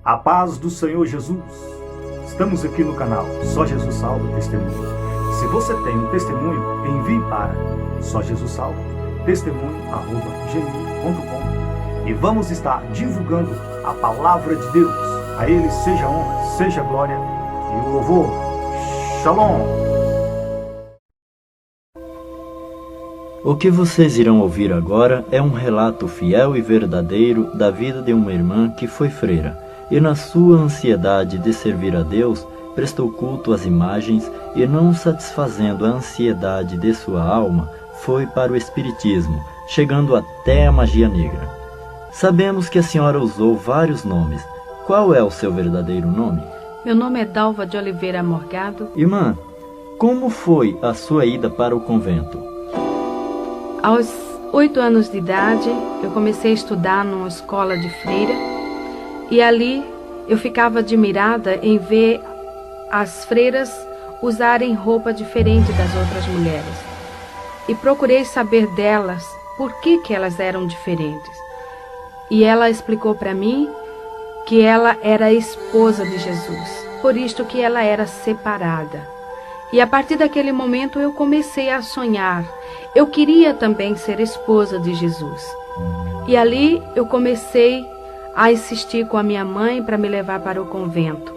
A paz do Senhor Jesus. Estamos aqui no canal Só Jesus Salva Testemunho. Se você tem um testemunho, envie para Só Jesus Salva testemunho@gmail.com e vamos estar divulgando a palavra de Deus. A Ele seja a honra, seja a glória e o louvor. Shalom. O que vocês irão ouvir agora é um relato fiel e verdadeiro da vida de uma irmã que foi freira e, na sua ansiedade de servir a Deus, prestou culto às imagens e, não satisfazendo a ansiedade de sua alma, foi para o espiritismo, chegando até a magia negra. Sabemos que a senhora usou vários nomes. Qual é o seu verdadeiro nome? Meu nome é Dalva de Oliveira Morgado. Irmã, como foi a sua ida para o convento? Aos 8 anos de idade, eu comecei a estudar numa escola de freira e ali eu ficava admirada em ver as freiras usarem roupa diferente das outras mulheres. E procurei saber delas por que elas eram diferentes. E ela explicou para mim que ela era a esposa de Jesus, por isto que ela era separada. E a partir daquele momento eu comecei a sonhar. Eu queria também ser esposa de Jesus. E ali eu comecei a insistir com a minha mãe para me levar para o convento.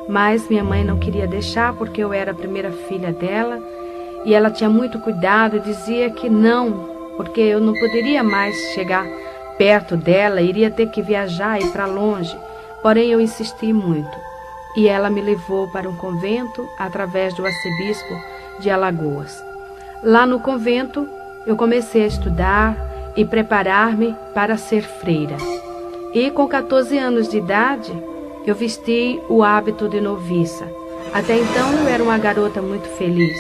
Mas minha mãe não queria deixar porque eu era a primeira filha dela. E ela tinha muito cuidado e dizia que não, porque eu não poderia mais chegar perto dela, iria ter que viajar e ir para longe. Porém eu insisti muito. E ela me levou para um convento através do arcebispo de Alagoas. Lá no convento eu comecei a estudar e preparar-me para ser freira. E com 14 anos de idade eu vesti o hábito de noviça. Até então eu era uma garota muito feliz.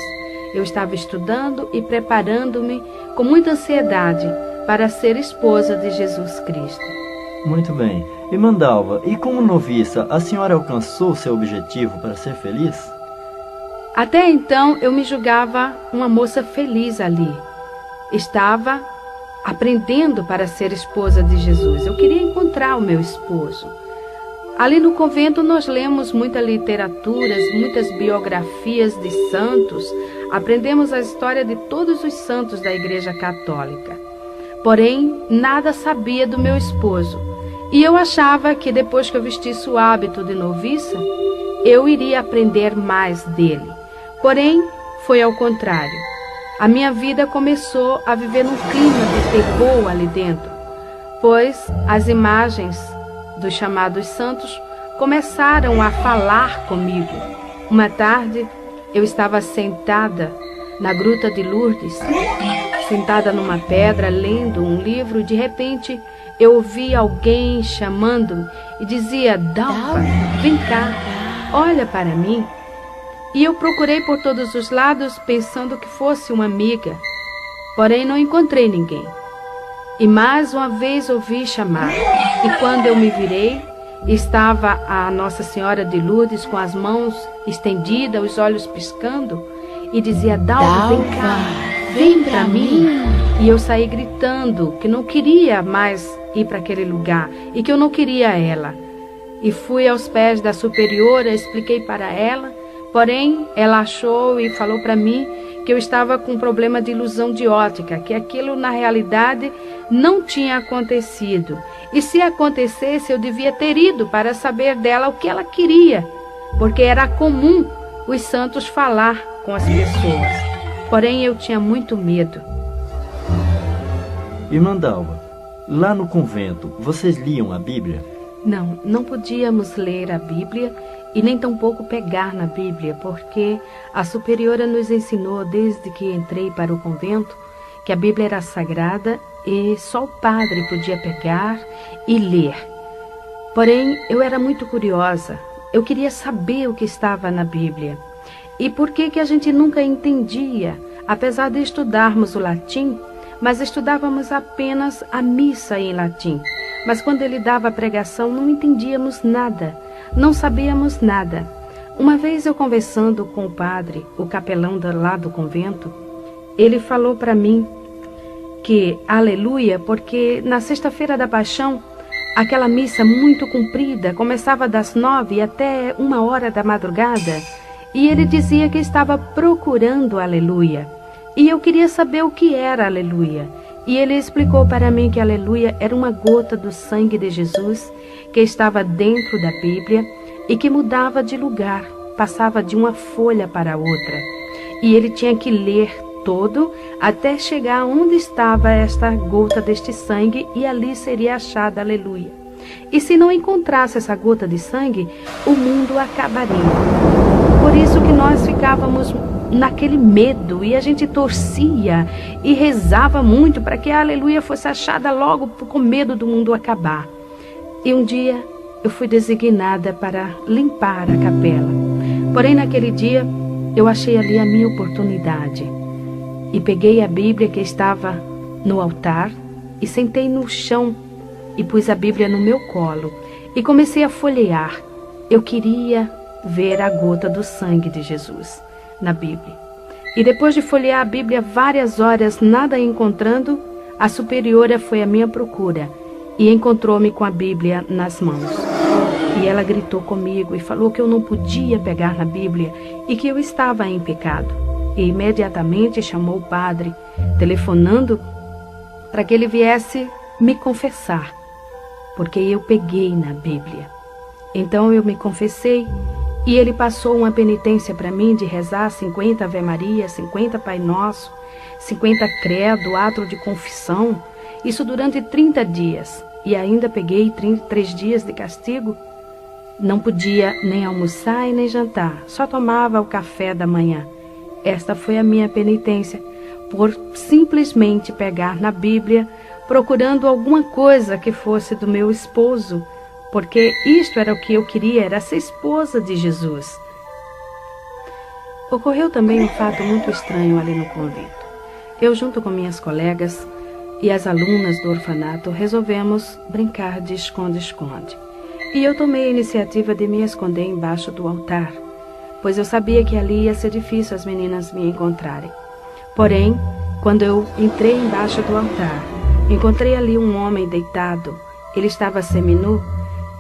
Eu estava estudando e preparando-me com muita ansiedade para ser esposa de Jesus Cristo. Muito bem. Irmã Dalva, e como noviça, a senhora alcançou seu objetivo para ser feliz? Até então eu me julgava uma moça feliz ali. Estava aprendendo para ser esposa de Jesus. Eu queria encontrar o meu esposo. Ali no convento nós lemos muitas literaturas, muitas biografias de santos. Aprendemos a história de todos os santos da Igreja Católica. Porém, nada sabia do meu esposo. E eu achava que depois que eu vestisse o hábito de noviça, eu iria aprender mais dele. Porém, foi ao contrário. A minha vida começou a viver num clima de terror ali dentro, pois as imagens dos chamados santos começaram a falar comigo. Uma tarde, eu estava sentada na Gruta de Lourdes, sentada numa pedra, lendo um livro. De repente, eu ouvi alguém chamando-me e dizia: Dalva, vem cá, olha para mim. E eu procurei por todos os lados, pensando que fosse uma amiga. Porém, não encontrei ninguém. E mais uma vez ouvi chamar. E quando eu me virei, estava a Nossa Senhora de Lourdes com as mãos estendidas, os olhos piscando, e dizia: Dalva, vem cá, vem para mim. E eu saí gritando que não queria mais ir para aquele lugar e que eu não queria ela. E fui aos pés da superiora, expliquei para ela. Porém, ela achou e falou para mim que eu estava com um problema de ilusão de ótica, que aquilo na realidade não tinha acontecido. E se acontecesse, eu devia ter ido para saber dela o que ela queria, porque era comum os santos falar com as pessoas. Porém, eu tinha muito medo. Irmã Dalva, lá no convento, vocês liam a Bíblia? Não podíamos ler a Bíblia e nem tampouco pegar na Bíblia, porque a superiora nos ensinou desde que entrei para o convento que a Bíblia era sagrada e só o padre podia pegar e ler. Porém, eu era muito curiosa, eu queria saber o que estava na Bíblia. E por que a gente nunca entendia, apesar de estudarmos o latim, mas estudávamos apenas a missa em latim. Mas quando ele dava a pregação, não entendíamos nada, não sabíamos nada. Uma vez eu conversando com o padre, o capelão lá do convento, ele falou para mim que, aleluia, porque na sexta-feira da Paixão, aquela missa muito comprida, começava das 9 até 1h da madrugada, e ele dizia que estava procurando aleluia. E eu queria saber o que era aleluia. E ele explicou para mim que aleluia era uma gota do sangue de Jesus que estava dentro da Bíblia e que mudava de lugar, passava de uma folha para outra. E ele tinha que ler todo até chegar onde estava esta gota deste sangue, e ali seria achada aleluia. E se não encontrasse essa gota de sangue, o mundo acabaria. Por isso que nós ficávamos naquele medo, e a gente torcia e rezava muito para que a aleluia fosse achada logo, com medo do mundo acabar. E um dia eu fui designada para limpar a capela. Porém, naquele dia eu achei ali a minha oportunidade e peguei a Bíblia que estava no altar e sentei no chão e pus a Bíblia no meu colo e comecei a folhear. Eu queria ver a gota do sangue de Jesus na Bíblia. E depois de folhear a Bíblia várias horas, nada encontrando, a superiora foi à minha procura e encontrou-me com a Bíblia nas mãos. E ela gritou comigo e falou que eu não podia pegar na Bíblia e que eu estava em pecado. E imediatamente chamou o padre, telefonando para que ele viesse me confessar, porque eu peguei na Bíblia. Então eu me confessei e ele passou uma penitência para mim de rezar 50 Ave Maria, 50 Pai Nosso, 50 Credo, ato de confissão, isso durante 30 dias. E ainda peguei 3 dias de castigo. Não podia nem almoçar e nem jantar, só tomava o café da manhã. Esta foi a minha penitência, por simplesmente pegar na Bíblia, procurando alguma coisa que fosse do meu esposo, porque isto era o que eu queria, era ser esposa de Jesus. Ocorreu também um fato muito estranho ali no convento. Eu, junto com minhas colegas e as alunas do orfanato, resolvemos brincar de esconde-esconde. E eu tomei a iniciativa de me esconder embaixo do altar, pois eu sabia que ali ia ser difícil as meninas me encontrarem. Porém, quando eu entrei embaixo do altar, encontrei ali um homem deitado. Ele estava seminu,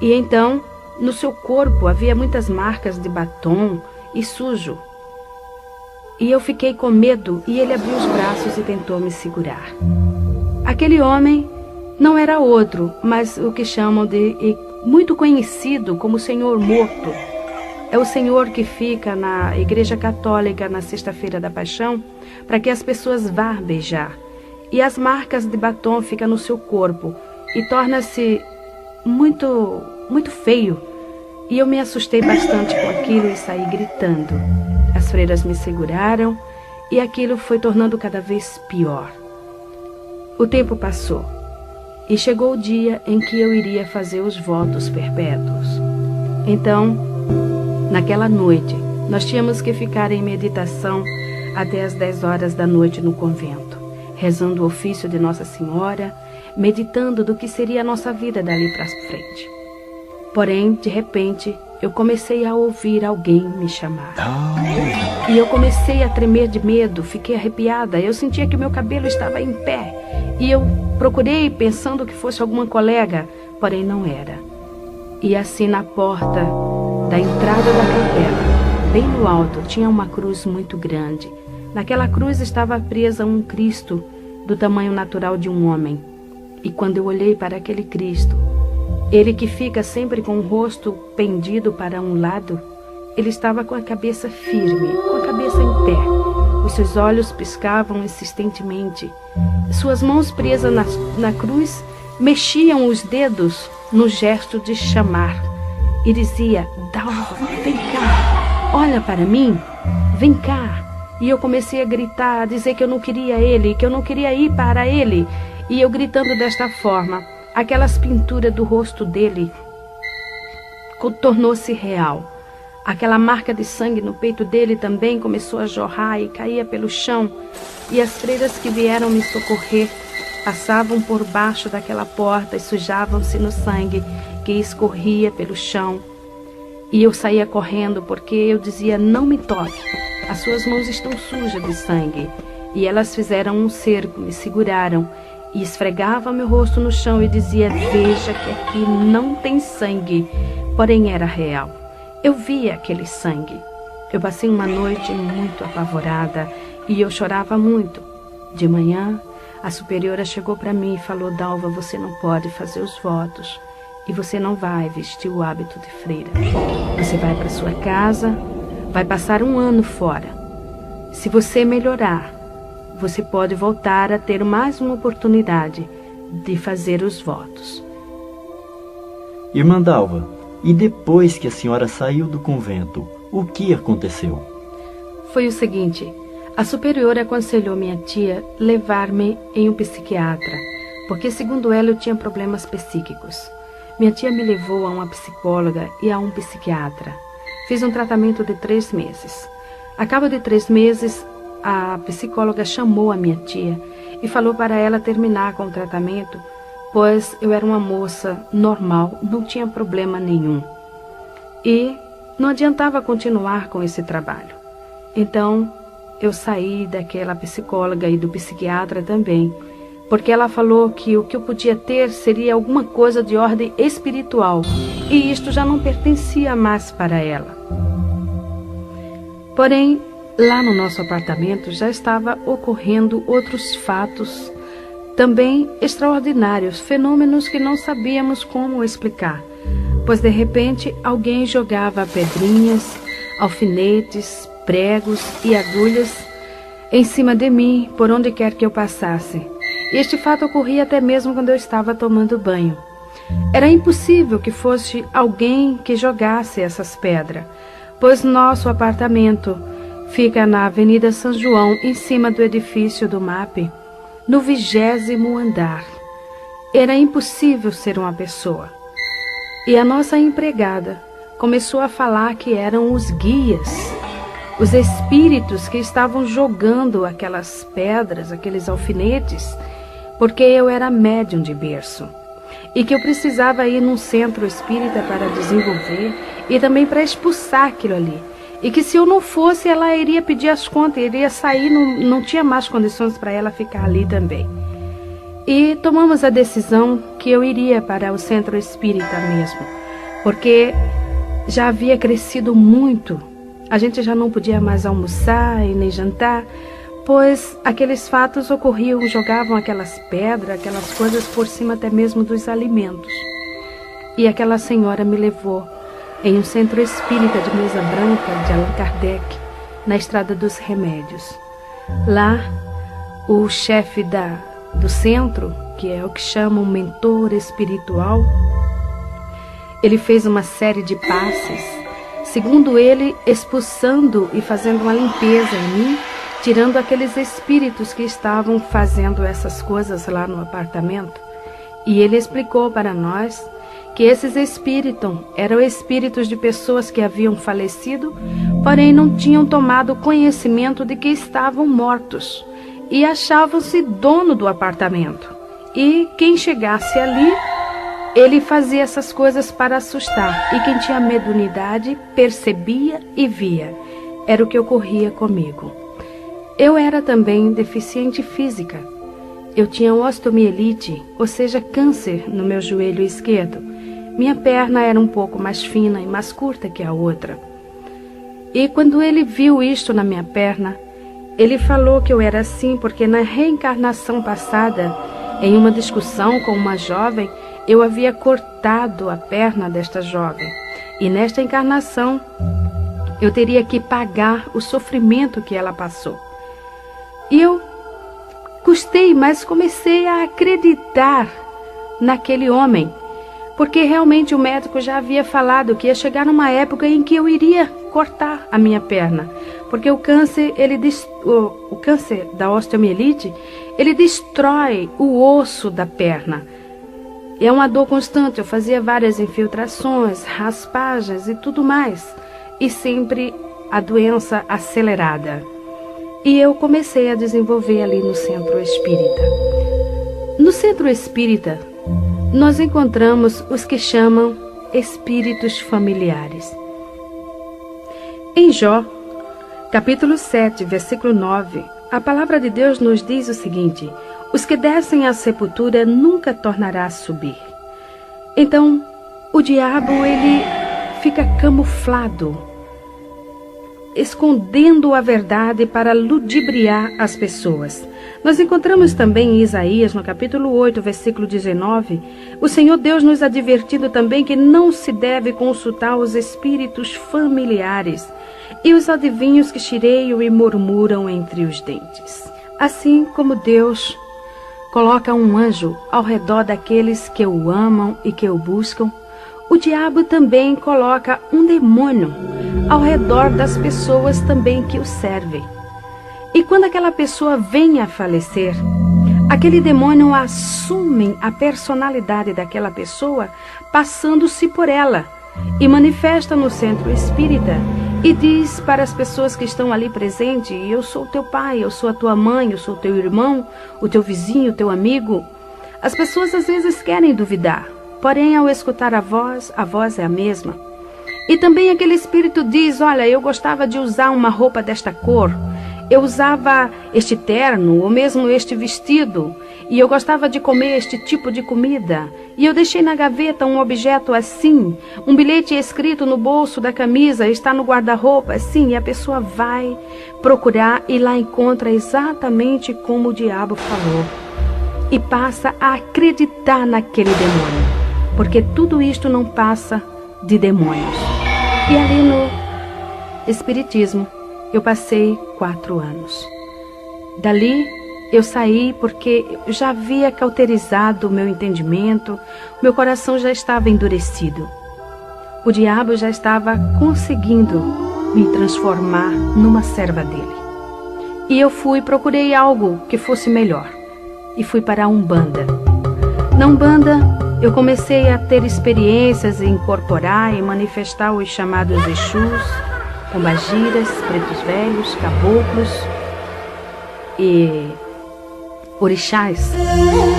e então, no seu corpo havia muitas marcas de batom e sujo. E eu fiquei com medo, e ele abriu os braços e tentou me segurar. Aquele homem não era outro, mas o que chamam de muito conhecido como Senhor Morto. É o Senhor que fica na Igreja Católica na Sexta-feira da Paixão para que as pessoas vá beijar. E as marcas de batom ficam no seu corpo e torna-se muito feio. E eu me assustei bastante com aquilo e saí gritando. As freiras me seguraram e aquilo foi tornando cada vez pior. O tempo passou e chegou o dia em que eu iria fazer os votos perpétuos. Então, naquela noite, nós tínhamos que ficar em meditação até as 10 horas da noite no convento, rezando o ofício de Nossa Senhora, meditando do que seria a nossa vida dali para frente. Porém, de repente, eu comecei a ouvir alguém me chamar. E eu comecei a tremer de medo, fiquei arrepiada. Eu sentia que o meu cabelo estava em pé. E eu procurei pensando que fosse alguma colega, porém não era. E assim na porta da entrada da capela, bem no alto, tinha uma cruz muito grande. Naquela cruz estava presa um Cristo do tamanho natural de um homem. E quando eu olhei para aquele Cristo, ele que fica sempre com o rosto pendido para um lado, ele estava com a cabeça firme, com a cabeça em pé. Os seus olhos piscavam insistentemente. Suas mãos presas na cruz mexiam os dedos no gesto de chamar. E dizia: Dalva, vem cá, olha para mim, vem cá. E eu comecei a gritar, a dizer que eu não queria ele, que eu não queria ir para ele. E eu gritando desta forma, aquelas pinturas do rosto dele tornou-se real. Aquela marca de sangue no peito dele também começou a jorrar e caía pelo chão. E as freiras que vieram me socorrer passavam por baixo daquela porta e sujavam-se no sangue que escorria pelo chão. E eu saía correndo porque eu dizia: não me toque, as suas mãos estão sujas de sangue. E elas fizeram um cerco, me seguraram e esfregava meu rosto no chão e dizia: veja que aqui não tem sangue, porém era real. Eu via aquele sangue. Eu passei uma noite muito apavorada e eu chorava muito. De manhã, a superiora chegou para mim e falou: Dalva, você não pode fazer os votos e você não vai vestir o hábito de freira. Você vai para sua casa, vai passar 1 ano fora. Se você melhorar, você pode voltar a ter mais uma oportunidade de fazer os votos. Irmã Dalva, e depois que a senhora saiu do convento, o que aconteceu? Foi o seguinte: a superiora aconselhou minha tia levar-me em um psiquiatra, porque segundo ela eu tinha problemas psíquicos. Minha tia me levou a uma psicóloga e a um psiquiatra. Fiz um tratamento de 3 meses. A cabo de 3 meses, a psicóloga chamou a minha tia e falou para ela terminar com o tratamento, pois eu era uma moça normal, não tinha problema nenhum. E não adiantava continuar com esse trabalho. Então, eu saí daquela psicóloga e do psiquiatra também, porque ela falou que o que eu podia ter seria alguma coisa de ordem espiritual, e isto já não pertencia mais para ela. Porém, lá no nosso apartamento já estava ocorrendo outros fatos também extraordinários, fenômenos que não sabíamos como explicar, pois de repente alguém jogava pedrinhas, alfinetes, pregos e agulhas em cima de mim, por onde quer que eu passasse. Este fato ocorria até mesmo quando eu estava tomando banho. Era impossível que fosse alguém que jogasse essas pedras, pois nosso apartamento fica na Avenida São João, em cima do edifício do MAP, no 20º andar. Era impossível ser uma pessoa. E a nossa empregada começou a falar que eram os guias, os espíritos que estavam jogando aquelas pedras, aqueles alfinetes, porque eu era médium de berço e que eu precisava ir num centro espírita para desenvolver e também para expulsar aquilo ali. E que se eu não fosse, ela iria pedir as contas, iria sair, não tinha mais condições para ela ficar ali também. E tomamos a decisão que eu iria para o centro espírita mesmo, porque já havia crescido muito. A gente já não podia mais almoçar e nem jantar, pois aqueles fatos ocorriam, jogavam aquelas pedras, aquelas coisas por cima até mesmo dos alimentos. E aquela senhora me levou em um centro espírita de mesa branca de Allan Kardec, na Estrada dos Remédios. Lá, o chefe do centro, que é o que chamam mentor espiritual, ele fez uma série de passes, segundo ele, expulsando e fazendo uma limpeza em mim, tirando aqueles espíritos que estavam fazendo essas coisas lá no apartamento. E ele explicou para nós que esses espíritos eram espíritos de pessoas que haviam falecido, porém não tinham tomado conhecimento de que estavam mortos e achavam-se dono do apartamento. E quem chegasse ali, ele fazia essas coisas para assustar. E quem tinha mediunidade percebia e via. Era o que ocorria comigo. Eu era também deficiente física. Eu tinha osteomielite, ou seja, câncer no meu joelho esquerdo. Minha perna era um pouco mais fina e mais curta que a outra. E quando ele viu isto na minha perna, ele falou que eu era assim porque na reencarnação passada, em uma discussão com uma jovem, eu havia cortado a perna desta jovem. E nesta encarnação, eu teria que pagar o sofrimento que ela passou. E eu custei, mas comecei a acreditar naquele homem, porque realmente o médico já havia falado que ia chegar numa época em que eu iria cortar a minha perna, porque o câncer, o câncer da osteomielite, ele destrói o osso da perna. E é uma dor constante. Eu fazia várias infiltrações, raspagens e tudo mais, e sempre a doença acelerada. E eu comecei a desenvolver ali no centro espírita. No centro espírita, nós encontramos os que chamam espíritos familiares. Em Jó, capítulo 7, versículo 9, a palavra de Deus nos diz o seguinte: Os que descem à sepultura nunca tornará a subir. Então, o diabo, ele fica camuflado, escondendo a verdade para ludibriar as pessoas. Nós encontramos também em Isaías, no capítulo 8, versículo 19, o Senhor Deus nos advertindo também que não se deve consultar os espíritos familiares e os adivinhos que chireiam e murmuram entre os dentes. Assim como Deus coloca um anjo ao redor daqueles que o amam e que o buscam, o diabo também coloca um demônio ao redor das pessoas também que o servem. E quando aquela pessoa vem a falecer, aquele demônio assume a personalidade daquela pessoa, passando-se por ela, e manifesta no centro espírita e diz para as pessoas que estão ali presentes: eu sou teu pai, eu sou a tua mãe, eu sou teu irmão, o teu vizinho, o teu amigo. As pessoas às vezes querem duvidar, porém ao escutar a voz é a mesma. E também aquele espírito diz: olha, eu gostava de usar uma roupa desta cor, eu usava este terno ou mesmo este vestido, e eu gostava de comer este tipo de comida, e eu deixei na gaveta um objeto assim, um bilhete escrito no bolso da camisa, está no guarda-roupa assim, e a pessoa vai procurar e lá encontra exatamente como o diabo falou, e passa a acreditar naquele demônio, porque tudo isto não passa de demônios. E ali no Espiritismo eu passei 4 anos. Dali eu saí porque eu já havia cauterizado o meu entendimento, meu coração já estava endurecido. O diabo já estava conseguindo me transformar numa serva dele. E eu procurei algo que fosse melhor. E fui para a Umbanda. Na Umbanda eu comecei a ter experiências em incorporar e manifestar os chamados Exus, pombagiras, pretos velhos, caboclos e orixás.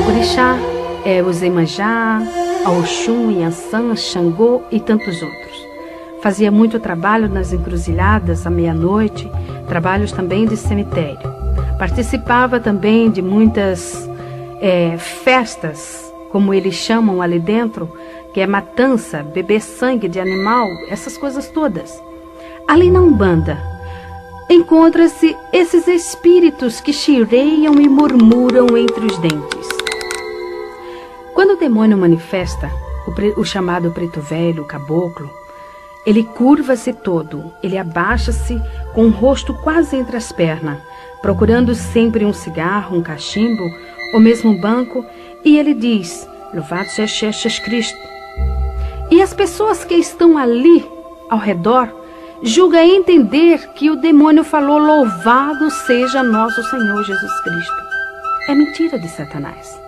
Orixá é o Iemanjá, a Oxum, Yansan, Xangô e tantos outros. Fazia muito trabalho nas encruzilhadas à meia-noite, trabalhos também de cemitério. Participava também de muitas festas, como eles chamam ali dentro, que é matança, beber sangue de animal, essas coisas todas. Ali na Umbanda, encontra-se esses espíritos que chireiam e murmuram entre os dentes. Quando o demônio manifesta, o chamado preto velho, o caboclo, ele curva-se todo, ele abaixa-se com o rosto quase entre as pernas, procurando sempre um cigarro, um cachimbo, ou mesmo um banco, e ele diz: louvado seja Jesus Cristo. E as pessoas que estão ali ao redor julga entender que o demônio falou: louvado seja nosso Senhor Jesus Cristo. É mentira de Satanás.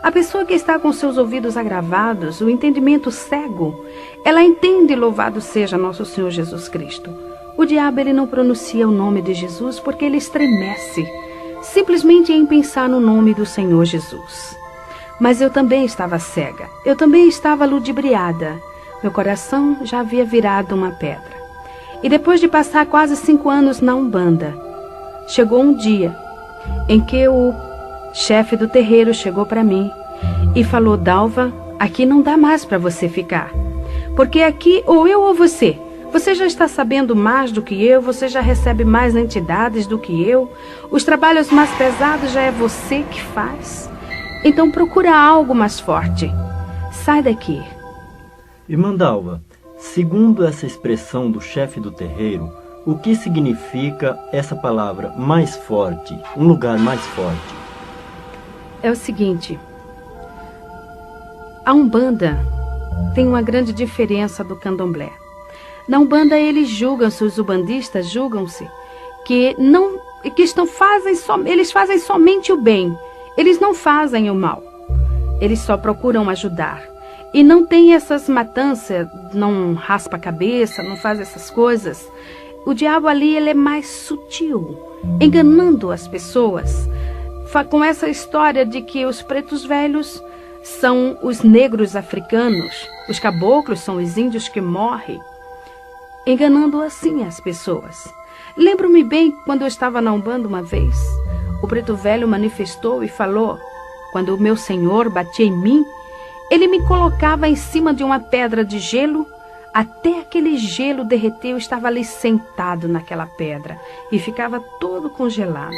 A pessoa que está com seus ouvidos agravados, o entendimento cego, ela entende louvado seja nosso Senhor Jesus Cristo. O diabo, ele não pronuncia o nome de Jesus porque ele estremece, simplesmente em pensar no nome do Senhor Jesus. Mas eu também estava cega, eu também estava ludibriada, meu coração já havia virado uma pedra. E depois de passar quase 5 anos na Umbanda, chegou um dia em que o chefe do terreiro chegou para mim e falou: Dalva, aqui não dá mais para você ficar, porque aqui ou eu ou você. Você já está sabendo mais do que eu, você já recebe mais entidades do que eu, os trabalhos mais pesados já é você que faz. Então procura algo mais forte. Sai daqui. Irmã Dalva, segundo essa expressão do chefe do terreiro, o que significa essa palavra mais forte, um lugar mais forte? É o seguinte, a Umbanda tem uma grande diferença do Candomblé. Na Umbanda eles julgam-se, os umbandistas julgam-se que eles fazem somente o bem, eles não fazem o mal, eles só procuram ajudar. E não tem essas matanças, não raspa a cabeça, não faz essas coisas. O diabo ali, ele é mais sutil, enganando as pessoas, com essa história de que os pretos velhos são os negros africanos, os caboclos são os índios que morrem, enganando assim as pessoas. Lembro-me bem quando eu estava na Umbanda uma vez, o preto velho manifestou e falou: quando o meu senhor batia em mim, ele me colocava em cima de uma pedra de gelo, até aquele gelo derreter. Eu estava ali sentado naquela pedra e ficava todo congelado.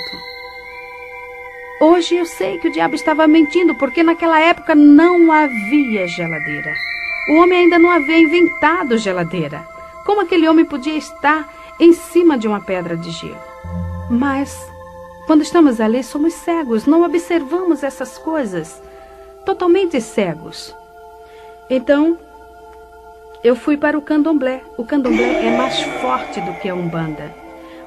Hoje eu sei que o diabo estava mentindo, porque naquela época não havia geladeira. O homem ainda não havia inventado geladeira. Como aquele homem podia estar em cima de uma pedra de gelo? Mas, quando estamos ali, somos cegos, não observamos essas coisas, totalmente cegos. Então, eu fui para o candomblé. O candomblé é mais forte do que a Umbanda,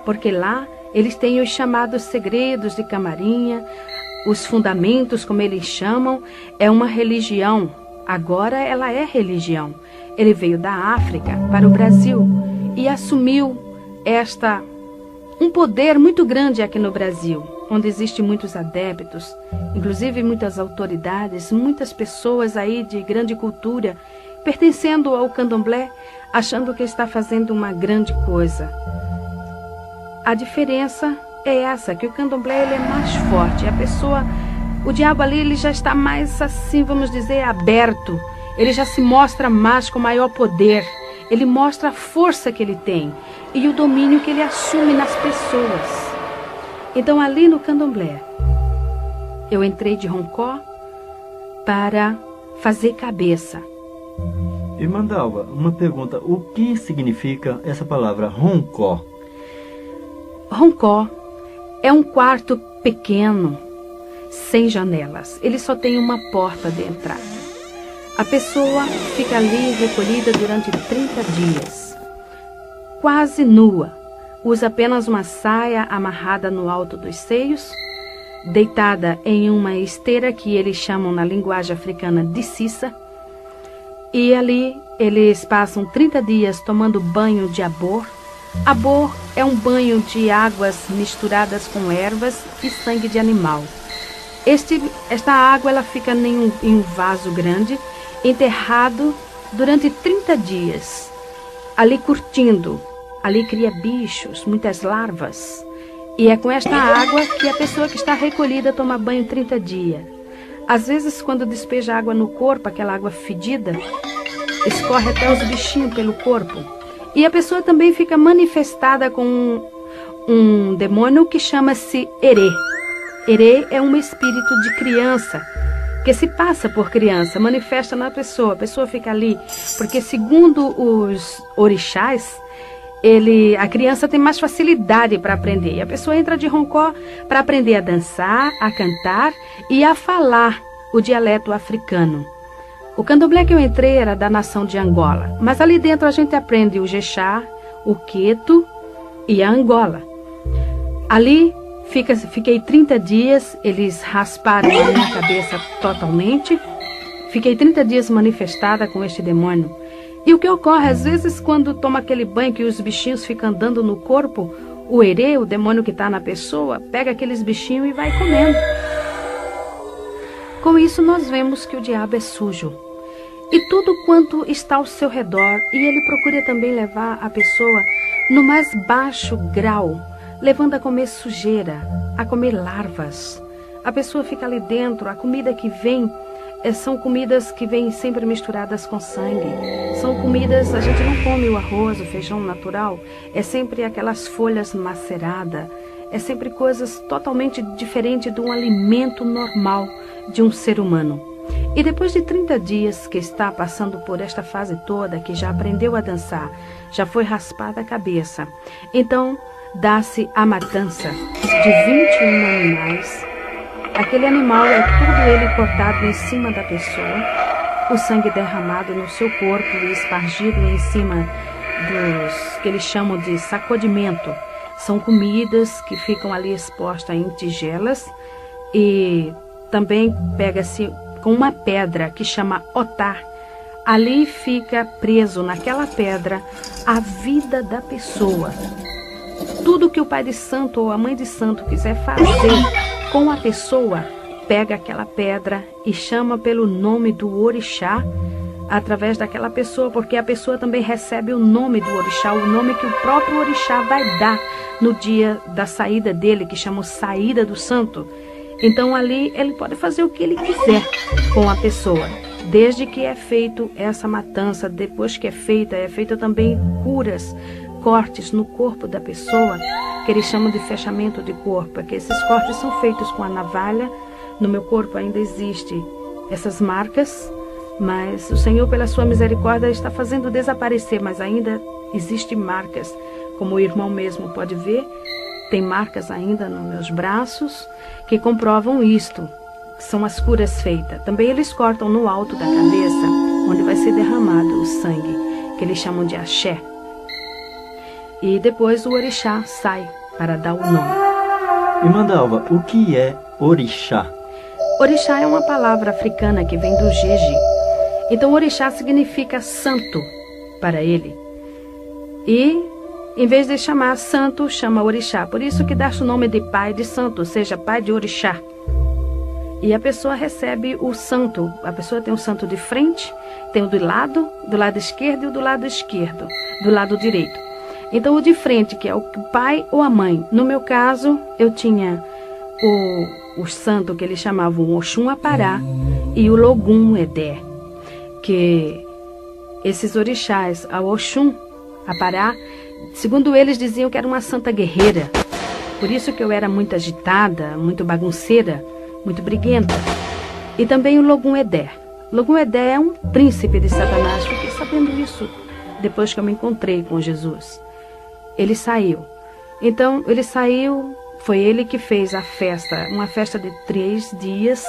porque lá eles têm os chamados segredos de camarinha, os fundamentos, como eles chamam. É uma religião, agora ela é religião. Ele veio da África para o Brasil e assumiu um poder muito grande aqui no Brasil, onde existem muitos adeptos, inclusive muitas autoridades, muitas pessoas aí de grande cultura, pertencendo ao candomblé, achando que está fazendo uma grande coisa. A diferença é essa, que o candomblé ele é mais forte. O diabo ali ele já está mais assim, vamos dizer, aberto. Ele já se mostra mais com maior poder. Ele mostra a força que ele tem e o domínio que ele assume nas pessoas. Então, ali no candomblé, eu entrei de roncó para fazer cabeça. Irmã Dalva, uma pergunta. O que significa essa palavra roncó? Roncó é um quarto pequeno, sem janelas. Ele só tem uma porta de entrada. A pessoa fica ali recolhida durante 30 dias, quase nua. Usa apenas uma saia amarrada no alto dos seios, deitada em uma esteira que eles chamam na linguagem africana de cissa. E ali eles passam 30 dias tomando banho de abor. Abor é um banho de águas misturadas com ervas e sangue de animal. Esta água ela fica em um vaso grande, enterrado durante 30 dias, ali curtindo. Ali cria bichos, muitas larvas. E é com esta água que a pessoa que está recolhida toma banho 30 dias. Às vezes, quando despeja água no corpo, aquela água fedida, escorre até os bichinhos pelo corpo. E a pessoa também fica manifestada com um demônio que chama-se Herê. Herê é um espírito de criança, que se passa por criança, manifesta na pessoa. A pessoa fica ali, porque segundo os orixás, a criança tem mais facilidade para aprender. E a pessoa entra de roncó para aprender a dançar, a cantar e a falar o dialeto africano. O candomblé que eu entrei era da nação de Angola, mas ali dentro a gente aprende o Jexá, o Queto e a Angola. Ali fiquei 30 dias, eles rasparam a minha cabeça totalmente. Fiquei 30 dias manifestada com este demônio. E o que ocorre, às vezes, quando toma aquele banho que os bichinhos ficam andando no corpo, o Herê, o demônio que está na pessoa, pega aqueles bichinhos e vai comendo. Com isso, nós vemos que o diabo é sujo. E tudo quanto está ao seu redor, e ele procura também levar a pessoa no mais baixo grau, levando a comer sujeira, a comer larvas. A pessoa fica ali dentro, a comida que vem são comidas que vêm sempre misturadas com sangue. São comidas, a gente não come o arroz, o feijão natural, é sempre aquelas folhas maceradas, é sempre coisas totalmente diferentes de um alimento normal de um ser humano. E depois de 30 dias que está passando por esta fase toda, que já aprendeu a dançar, já foi raspada a cabeça, então dá-se a matança de 21 animais. Aquele animal é tudo ele cortado em cima da pessoa, o sangue derramado no seu corpo e espargido em cima dos que eles chamam de sacudimento. São comidas que ficam ali expostas em tigelas e também pega-se com uma pedra que chama otar. Ali fica preso naquela pedra a vida da pessoa. Tudo que o pai de santo ou a mãe de santo quiser fazer com a pessoa, pega aquela pedra e chama pelo nome do orixá através daquela pessoa, porque a pessoa também recebe o nome do orixá, o nome que o próprio orixá vai dar no dia da saída dele, que chamam saída do santo. Então ali ele pode fazer o que ele quiser com a pessoa, desde que é feito essa matança. Depois que é feita também curas, cortes no corpo da pessoa, que eles chamam de fechamento de corpo, que esses cortes são feitos com a navalha. No meu corpo ainda existem essas marcas, mas o Senhor, pela sua misericórdia, está fazendo desaparecer, mas ainda existem marcas, como o irmão mesmo pode ver, tem marcas ainda nos meus braços que comprovam isto, são as curas feitas. Também eles cortam no alto da cabeça, onde vai ser derramado o sangue, que eles chamam de axé. E depois o orixá sai para dar o nome. Irmã Dalva, o que é orixá? Orixá é uma palavra africana que vem do jeje. Então orixá significa santo para ele. E em vez de chamar santo, chama orixá. Por isso que dá o nome de pai de santo, ou seja, pai de orixá. E a pessoa recebe o santo. A pessoa tem o santo de frente, tem o do lado esquerdo e o do lado esquerdo, do lado direito. Então o de frente, que é o pai ou a mãe. No meu caso, eu tinha o santo que eles chamavam Oxum Apará e o Logum Edé, que esses orixás, a Oxum Apará, segundo eles diziam que era uma santa guerreira. Por isso que eu era muito agitada, muito bagunceira, muito briguenta. E também o Logum Edé. Logum Edé é um príncipe de Satanás. Fiquei sabendo isso depois que eu me encontrei com Jesus. Ele saiu. Então, ele saiu, foi ele que fez a festa, uma festa de 3 dias,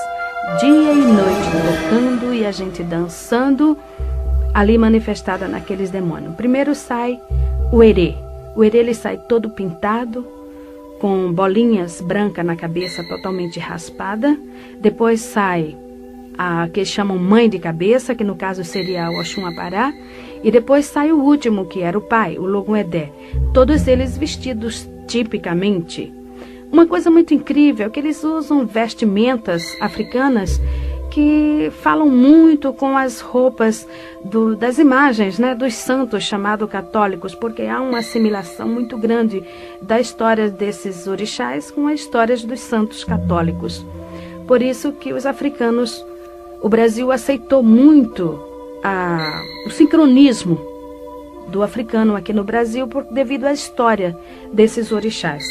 dia e noite, tocando e a gente dançando, ali manifestada naqueles demônios. Primeiro sai o herê. O herê, ele sai todo pintado, com bolinhas brancas na cabeça, totalmente raspada. Depois sai a que chamam mãe de cabeça, que no caso seria o Oxum Apará. E depois sai o último, que era o pai, o Logum Edé. Todos eles vestidos tipicamente. Uma coisa muito incrível é que eles usam vestimentas africanas que falam muito com as roupas das imagens, né, dos santos chamados católicos, porque há uma assimilação muito grande da história desses orixás com as histórias dos santos católicos. Por isso que os africanos, o Brasil aceitou muito o sincronismo do africano aqui no Brasil devido à história desses orixás.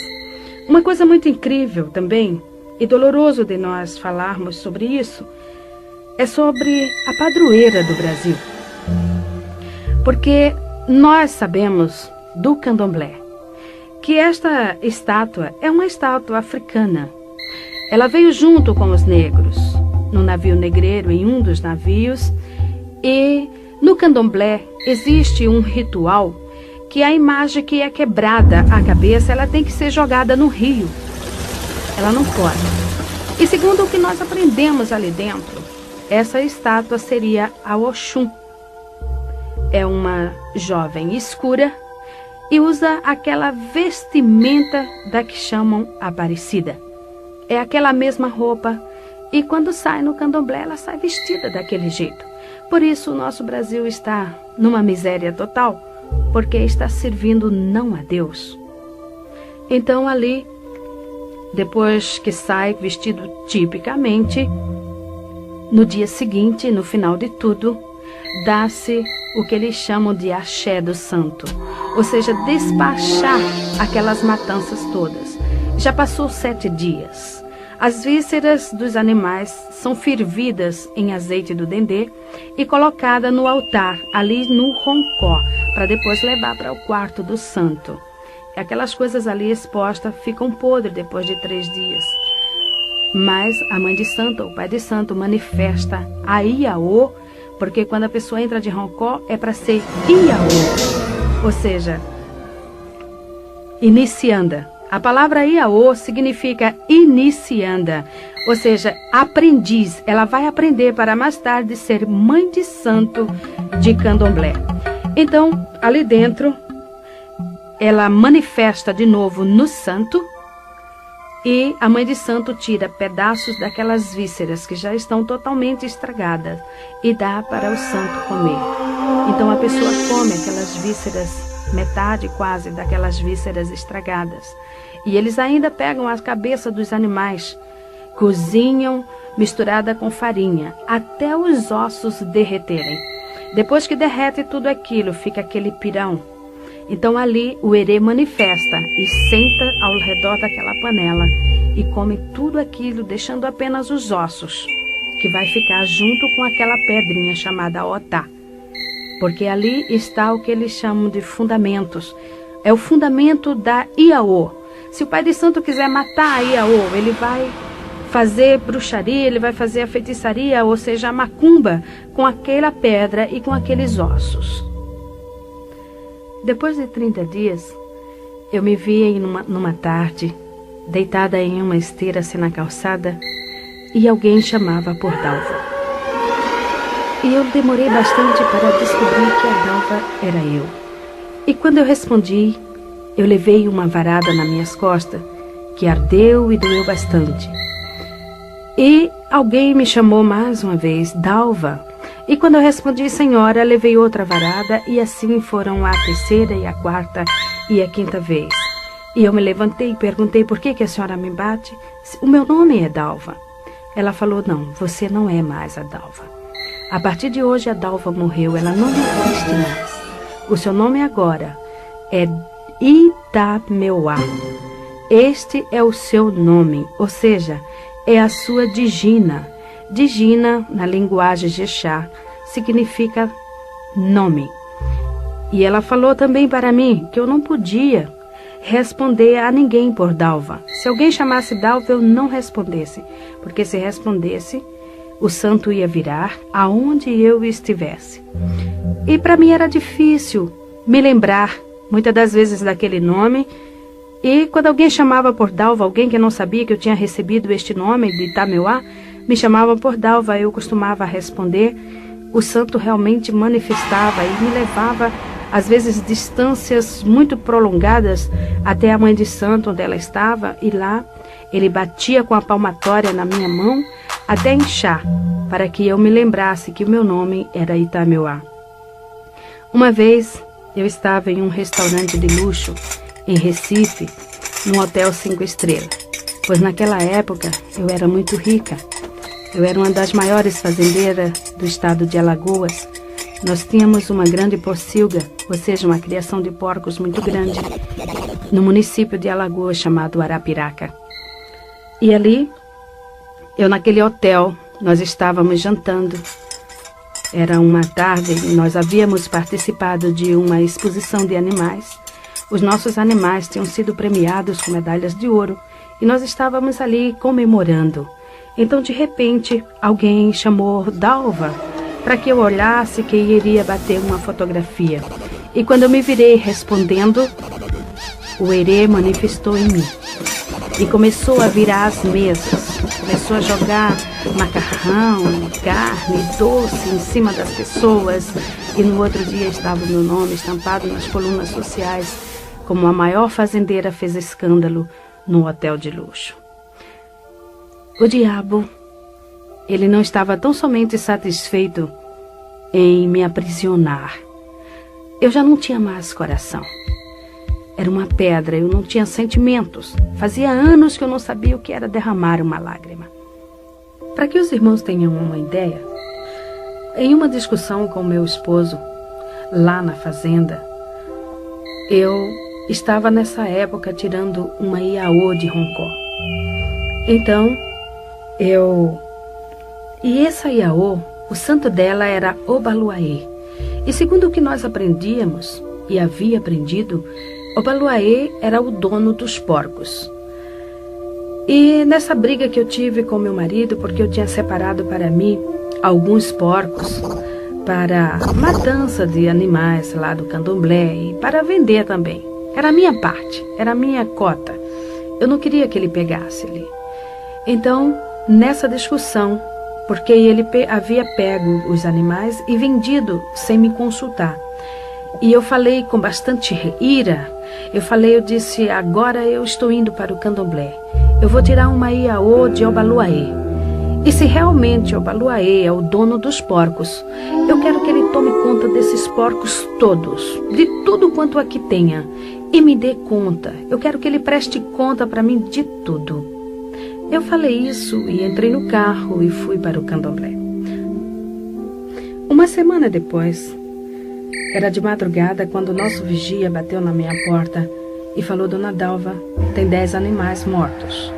Uma coisa muito incrível também, e doloroso de nós falarmos sobre isso, é sobre a padroeira do Brasil. Porque nós sabemos do candomblé que esta estátua é uma estátua africana. Ela veio junto com os negros, no navio negreiro, em um dos navios. E no candomblé existe um ritual que a imagem que é quebrada a cabeça, ela tem que ser jogada no rio. Ela não pode. E segundo o que nós aprendemos ali dentro, essa estátua seria a Oxum. É uma jovem escura e usa aquela vestimenta da que chamam Aparecida. É aquela mesma roupa e quando sai no candomblé, ela sai vestida daquele jeito. Por isso o nosso Brasil está numa miséria total, porque está servindo não a Deus. Então ali, depois que sai vestido tipicamente, no dia seguinte, no final de tudo, dá-se o que eles chamam de axé do santo, ou seja, despachar aquelas matanças todas. Já passou 7 dias. As vísceras dos animais são fervidas em azeite do dendê e colocadas no altar, ali no roncó, para depois levar para o quarto do santo. Aquelas coisas ali expostas ficam podres depois de 3 dias. Mas a mãe de santo, o pai de santo, manifesta a Iaô, porque quando a pessoa entra de roncó é para ser Iaô, ou seja, inicianda. A palavra Iaô significa inicianda, ou seja, aprendiz. Ela vai aprender para mais tarde ser mãe de santo de candomblé. Então, ali dentro, ela manifesta de novo no santo E a mãe de santo tira pedaços daquelas vísceras que já estão totalmente estragadas e dá para o santo comer. Então a pessoa come aquelas vísceras, metade quase daquelas vísceras estragadas. E eles ainda pegam a cabeça dos animais, cozinham misturada com farinha, até os ossos derreterem. Depois que derrete tudo aquilo, fica aquele pirão. Então ali o herê manifesta e senta ao redor daquela panela e come tudo aquilo, deixando apenas os ossos, que vai ficar junto com aquela pedrinha chamada otá. Porque ali está o que eles chamam de fundamentos. É o fundamento da Iaô. Se o pai de santo quiser matar a Iaô, ele vai fazer bruxaria, ele vai fazer a feitiçaria, ou seja, a macumba, com aquela pedra e com aqueles ossos. Depois de 30 dias, eu me vi numa tarde, deitada em uma esteira assim na calçada, e alguém chamava por Dalva. E eu demorei bastante para descobrir que a Dalva era eu. E quando eu respondi, eu levei uma varada nas minhas costas, que ardeu e doeu bastante. E alguém me chamou mais uma vez, Dalva. E quando eu respondi, senhora, levei outra varada, e assim foram a terceira e a quarta e a quinta vez. E eu me levantei e perguntei, por que a senhora me bate? O meu nome é Dalva. Ela falou, não, você não é mais a Dalva. A partir de hoje a Dalva morreu, ela não existe mais. O seu nome agora é Itameuá. Este é o seu nome, ou seja, é a sua Digina. Digina, na linguagem Jexá, significa nome. E ela falou também para mim que eu não podia responder a ninguém por Dalva. Se alguém chamasse Dalva, eu não respondesse, porque se respondesse, o santo ia virar aonde eu estivesse. E para mim era difícil me lembrar, muitas das vezes, daquele nome. E quando alguém chamava por Dalva, alguém que não sabia que eu tinha recebido este nome de Itameuá, me chamava por Dalva, eu costumava responder. O santo realmente manifestava e me levava, às vezes, distâncias muito prolongadas até a mãe de santo, onde ela estava, e lá ele batia com a palmatória na minha mão até inchar, para que eu me lembrasse que o meu nome era Itameuá. Uma vez eu estava em um restaurante de luxo em Recife, num hotel 5 estrelas, pois naquela época eu era muito rica. Eu era uma das maiores fazendeiras do estado de Alagoas. Nós tínhamos uma grande pocilga, ou seja, uma criação de porcos muito grande, no município de Alagoas chamado Arapiraca. E ali, naquele hotel, nós estávamos jantando. Era uma tarde e nós havíamos participado de uma exposição de animais. Os nossos animais tinham sido premiados com medalhas de ouro e nós estávamos ali comemorando. Então, de repente, alguém chamou Dalva para que eu olhasse que iria bater uma fotografia. E quando eu me virei respondendo, o herê manifestou em mim. E começou a virar as mesas. Começou a jogar macarrão, carne, doce em cima das pessoas. E no outro dia estava o meu nome estampado nas colunas sociais, como a maior fazendeira fez escândalo no hotel de luxo. O diabo, ele não estava tão somente satisfeito em me aprisionar. Eu já não tinha mais coração. Era uma pedra, eu não tinha sentimentos. Fazia anos que eu não sabia o que era derramar uma lágrima. Para que os irmãos tenham uma ideia, em uma discussão com meu esposo, lá na fazenda, eu estava nessa época tirando uma Iaô de Roncó. Então, E essa Iaô, o santo dela era Obaluaê. E segundo o que nós aprendíamos, e havia aprendido, Obaluaê era o dono dos porcos. E nessa briga que eu tive com meu marido, porque eu tinha separado para mim alguns porcos para matança de animais lá do candomblé e para vender também. Era a minha parte, era a minha cota. Eu não queria que ele pegasse ali. Então, nessa discussão, porque ele havia pego os animais e vendido sem me consultar. E eu falei com bastante ira, eu disse, agora eu estou indo para o candomblé. eu vou tirar uma Iaô de Obaluaê. E se realmente Obaluaê é o dono dos porcos, eu quero que ele tome conta desses porcos todos, de tudo quanto aqui tenha, e me dê conta. Eu quero que ele preste conta para mim de tudo. Eu falei isso e entrei no carro e fui para o candomblé. Uma semana depois, era de madrugada quando o nosso vigia bateu na minha porta e falou: Dona Dalva, tem 10 animais mortos.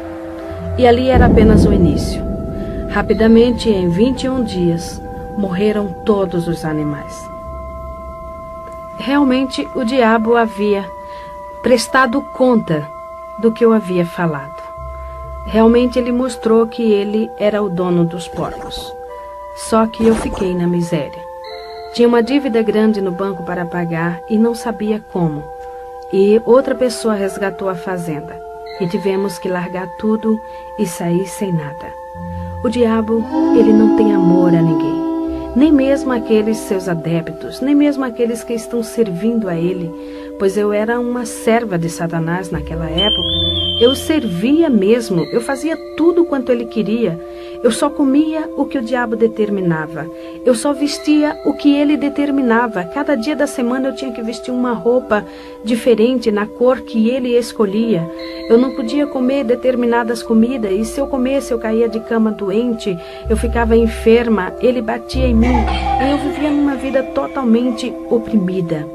E ali era apenas o início. Rapidamente, em 21 dias, morreram todos os animais. Realmente, o diabo havia prestado conta do que eu havia falado. Realmente, ele mostrou que ele era o dono dos porcos. Só que eu fiquei na miséria. Tinha uma dívida grande no banco para pagar e não sabia como. E outra pessoa resgatou a fazenda. E tivemos que largar tudo e sair sem nada. O diabo, ele não tem amor a ninguém. Nem mesmo aqueles seus adeptos, nem mesmo aqueles que estão servindo a ele. Pois eu era uma serva de Satanás naquela época. Eu servia mesmo, eu fazia tudo quanto ele queria. Eu só comia o que o diabo determinava. Eu só vestia o que ele determinava. Cada dia da semana eu tinha que vestir uma roupa diferente na cor que ele escolhia. Eu não podia comer determinadas comidas. E se eu comesse, eu caía de cama doente. Eu ficava enferma. Ele batia em mim. E eu vivia uma vida totalmente oprimida.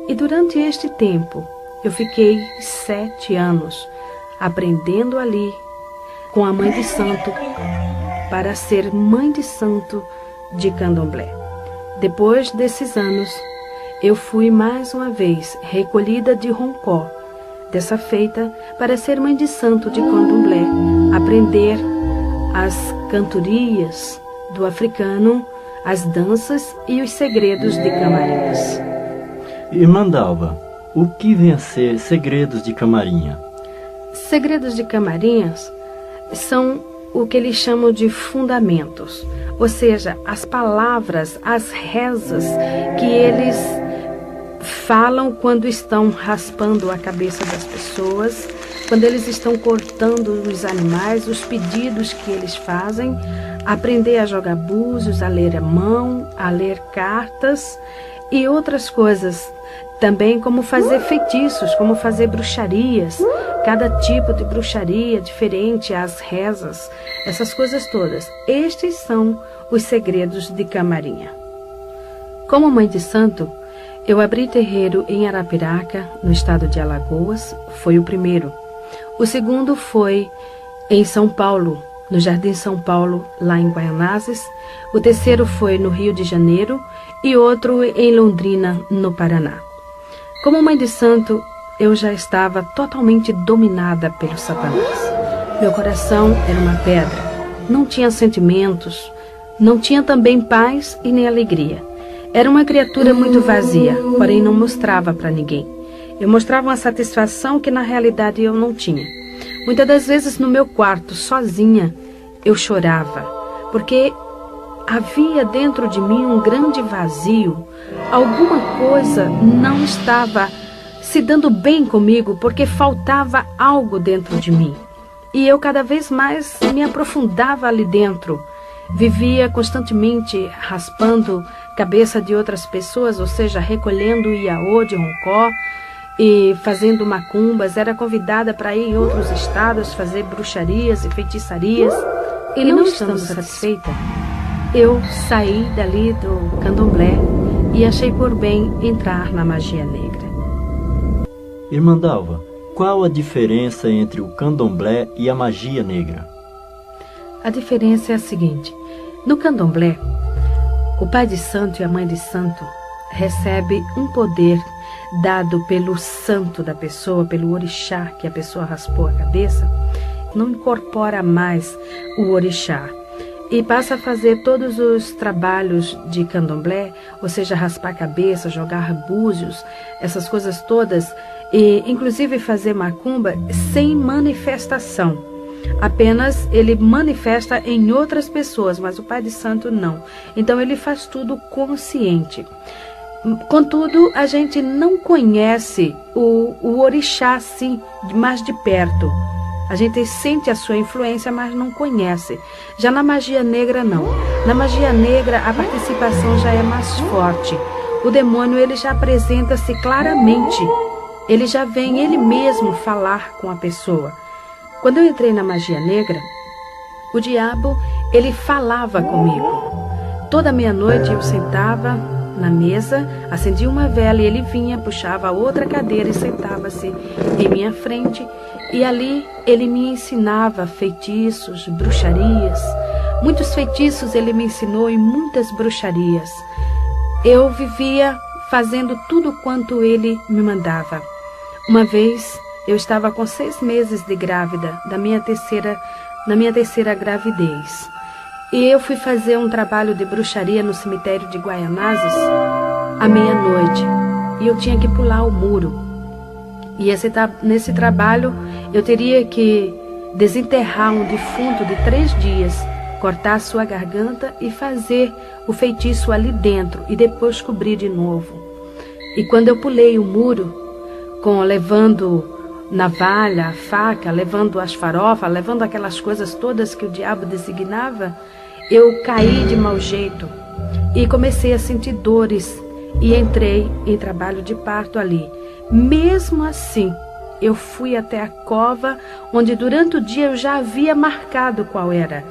E durante este tempo, eu fiquei 7 anos aprendendo ali com a mãe de santo para ser mãe de santo de candomblé. Depois desses anos, eu fui mais uma vez recolhida de Roncó, dessa feita para ser mãe de santo de candomblé, aprender as cantorias do africano, as danças e os segredos de Camarinhas. Irmã Dalva, o que vem a ser segredos de Camarinha? Segredos de Camarinhas são o que eles chamam de fundamentos, ou seja, as palavras, as rezas que eles falam quando estão raspando a cabeça das pessoas, quando eles estão cortando os animais, os pedidos que eles fazem, aprender a jogar búzios, a ler a mão, a ler cartas e outras coisas. Também como fazer feitiços, como fazer bruxarias, cada tipo de bruxaria diferente, as rezas, essas coisas todas. Estes são os segredos de Camarinha. Como mãe de santo, eu abri terreiro em Arapiraca, no estado de Alagoas, foi o primeiro. O segundo foi em São Paulo, no Jardim São Paulo, lá em Guaianazes. O terceiro foi no Rio de Janeiro e outro em Londrina, no Paraná. Como mãe de santo, eu já estava totalmente dominada pelo Satanás. Meu coração era uma pedra, não tinha sentimentos, não tinha também paz e nem alegria. Era uma criatura muito vazia, porém não mostrava para ninguém. Eu mostrava uma satisfação que na realidade eu não tinha. Muitas das vezes no meu quarto, sozinha, eu chorava, porque havia dentro de mim um grande vazio. Alguma coisa não estava se dando bem comigo, porque faltava algo dentro de mim. E eu cada vez mais me aprofundava ali dentro. Vivia constantemente raspando cabeça de outras pessoas, ou seja, recolhendo Iaô de Roncó e fazendo macumbas. Era convidada para ir em outros estados fazer bruxarias e feitiçarias. E não estando satisfeita, eu saí dali do candomblé e achei por bem entrar na magia negra. Irmã Dalva, qual a diferença entre o candomblé e a magia negra? A diferença é a seguinte: no candomblé, o pai de santo e a mãe de santo recebe um poder dado pelo santo da pessoa, pelo orixá que a pessoa raspou a cabeça, não incorpora mais o orixá e passa a fazer todos os trabalhos de candomblé, ou seja, raspar a cabeça, jogar búzios, essas coisas todas, e inclusive fazer macumba sem manifestação. Apenas ele manifesta em outras pessoas, mas o pai de santo não. Então ele faz tudo consciente. Contudo, a gente não conhece o orixá assim mais de perto. A gente sente a sua influência, mas não conhece. Já na magia negra, não. Na magia negra, a participação já é mais forte. O demônio, ele já apresenta-se claramente. Ele já vem ele mesmo falar com a pessoa. Quando eu entrei na magia negra, o diabo, ele falava comigo. Toda meia-noite eu sentava na mesa, acendia uma vela e ele vinha, puxava outra cadeira e sentava-se em minha frente. E ali ele me ensinava feitiços, bruxarias. Muitos feitiços ele me ensinou e muitas bruxarias. Eu vivia fazendo tudo quanto ele me mandava. Uma vez eu estava com 6 meses de grávida, na minha terceira gravidez. E eu fui fazer um trabalho de bruxaria no cemitério de Guaianazes à meia-noite. E eu tinha que pular o muro. E nesse trabalho eu teria que desenterrar um defunto de 3 dias, cortar a sua garganta e fazer o feitiço ali dentro e depois cobrir de novo. E quando eu pulei o muro, levando navalha, faca, levando as farofas, levando aquelas coisas todas que o diabo designava, eu caí de mau jeito e comecei a sentir dores e entrei em trabalho de parto ali. Mesmo assim, eu fui até a cova, onde durante o dia eu já havia marcado qual era,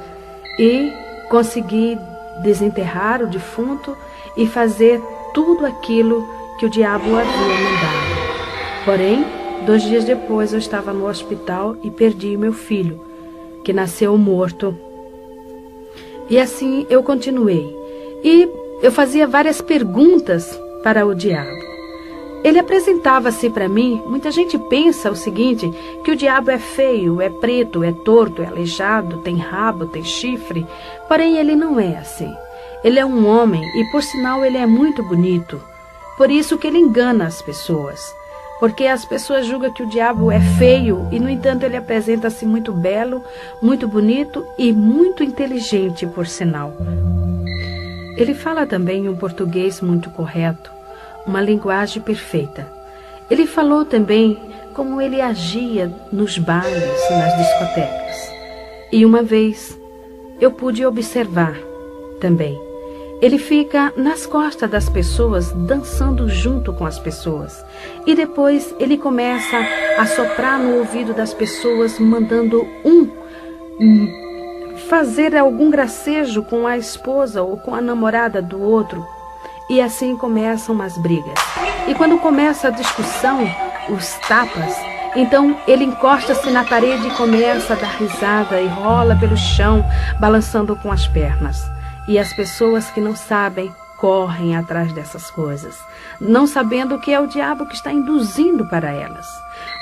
e consegui desenterrar o defunto e fazer tudo aquilo que o diabo havia mandado. Porém, 2 dias depois eu estava no hospital e perdi meu filho, que nasceu morto. E assim eu continuei. E eu fazia várias perguntas para o diabo. Ele apresentava-se para mim. Muita gente pensa o seguinte, que o diabo é feio, é preto, é torto, é aleijado, tem rabo, tem chifre. Porém, ele não é assim. Ele é um homem e, por sinal, ele é muito bonito. Por isso que ele engana as pessoas. Porque as pessoas julgam que o diabo é feio e, no entanto, ele apresenta-se muito belo, muito bonito e muito inteligente, por sinal. Ele fala também um português muito correto, uma linguagem perfeita. Ele falou também como ele agia nos bailes, nas discotecas. E uma vez eu pude observar também. Ele fica nas costas das pessoas, dançando junto com as pessoas. E depois ele começa a soprar no ouvido das pessoas, mandando fazer algum gracejo com a esposa ou com a namorada do outro. E assim começam as brigas. E quando começa a discussão, os tapas, então ele encosta-se na parede e começa a dar risada e rola pelo chão, balançando com as pernas. E as pessoas que não sabem correm atrás dessas coisas, não sabendo que é o diabo que está induzindo para elas.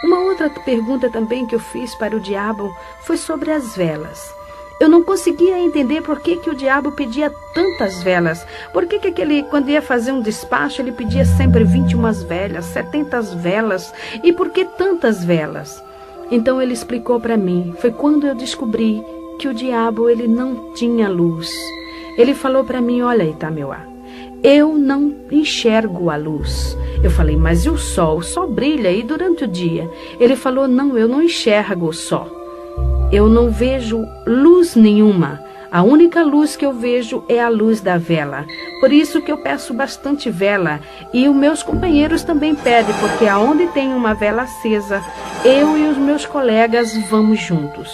Uma outra pergunta também que eu fiz para o diabo foi sobre as velas. Eu não conseguia entender por que o diabo pedia tantas velas. Por que quando ia fazer um despacho, ele pedia sempre 21 velas, 70 velas. E por que tantas velas? Então ele explicou para mim. Foi quando eu descobri que o diabo ele não tinha luz. Ele falou para mim, olha, Itameuá, eu não enxergo a luz. Eu falei, mas e o sol? O sol brilha e durante o dia. Ele falou, não, eu não enxergo o sol. Eu não vejo luz nenhuma. A única luz que eu vejo é a luz da vela. Por isso que eu peço bastante vela. E os meus companheiros também pedem, porque aonde tem uma vela acesa, eu e os meus colegas vamos juntos.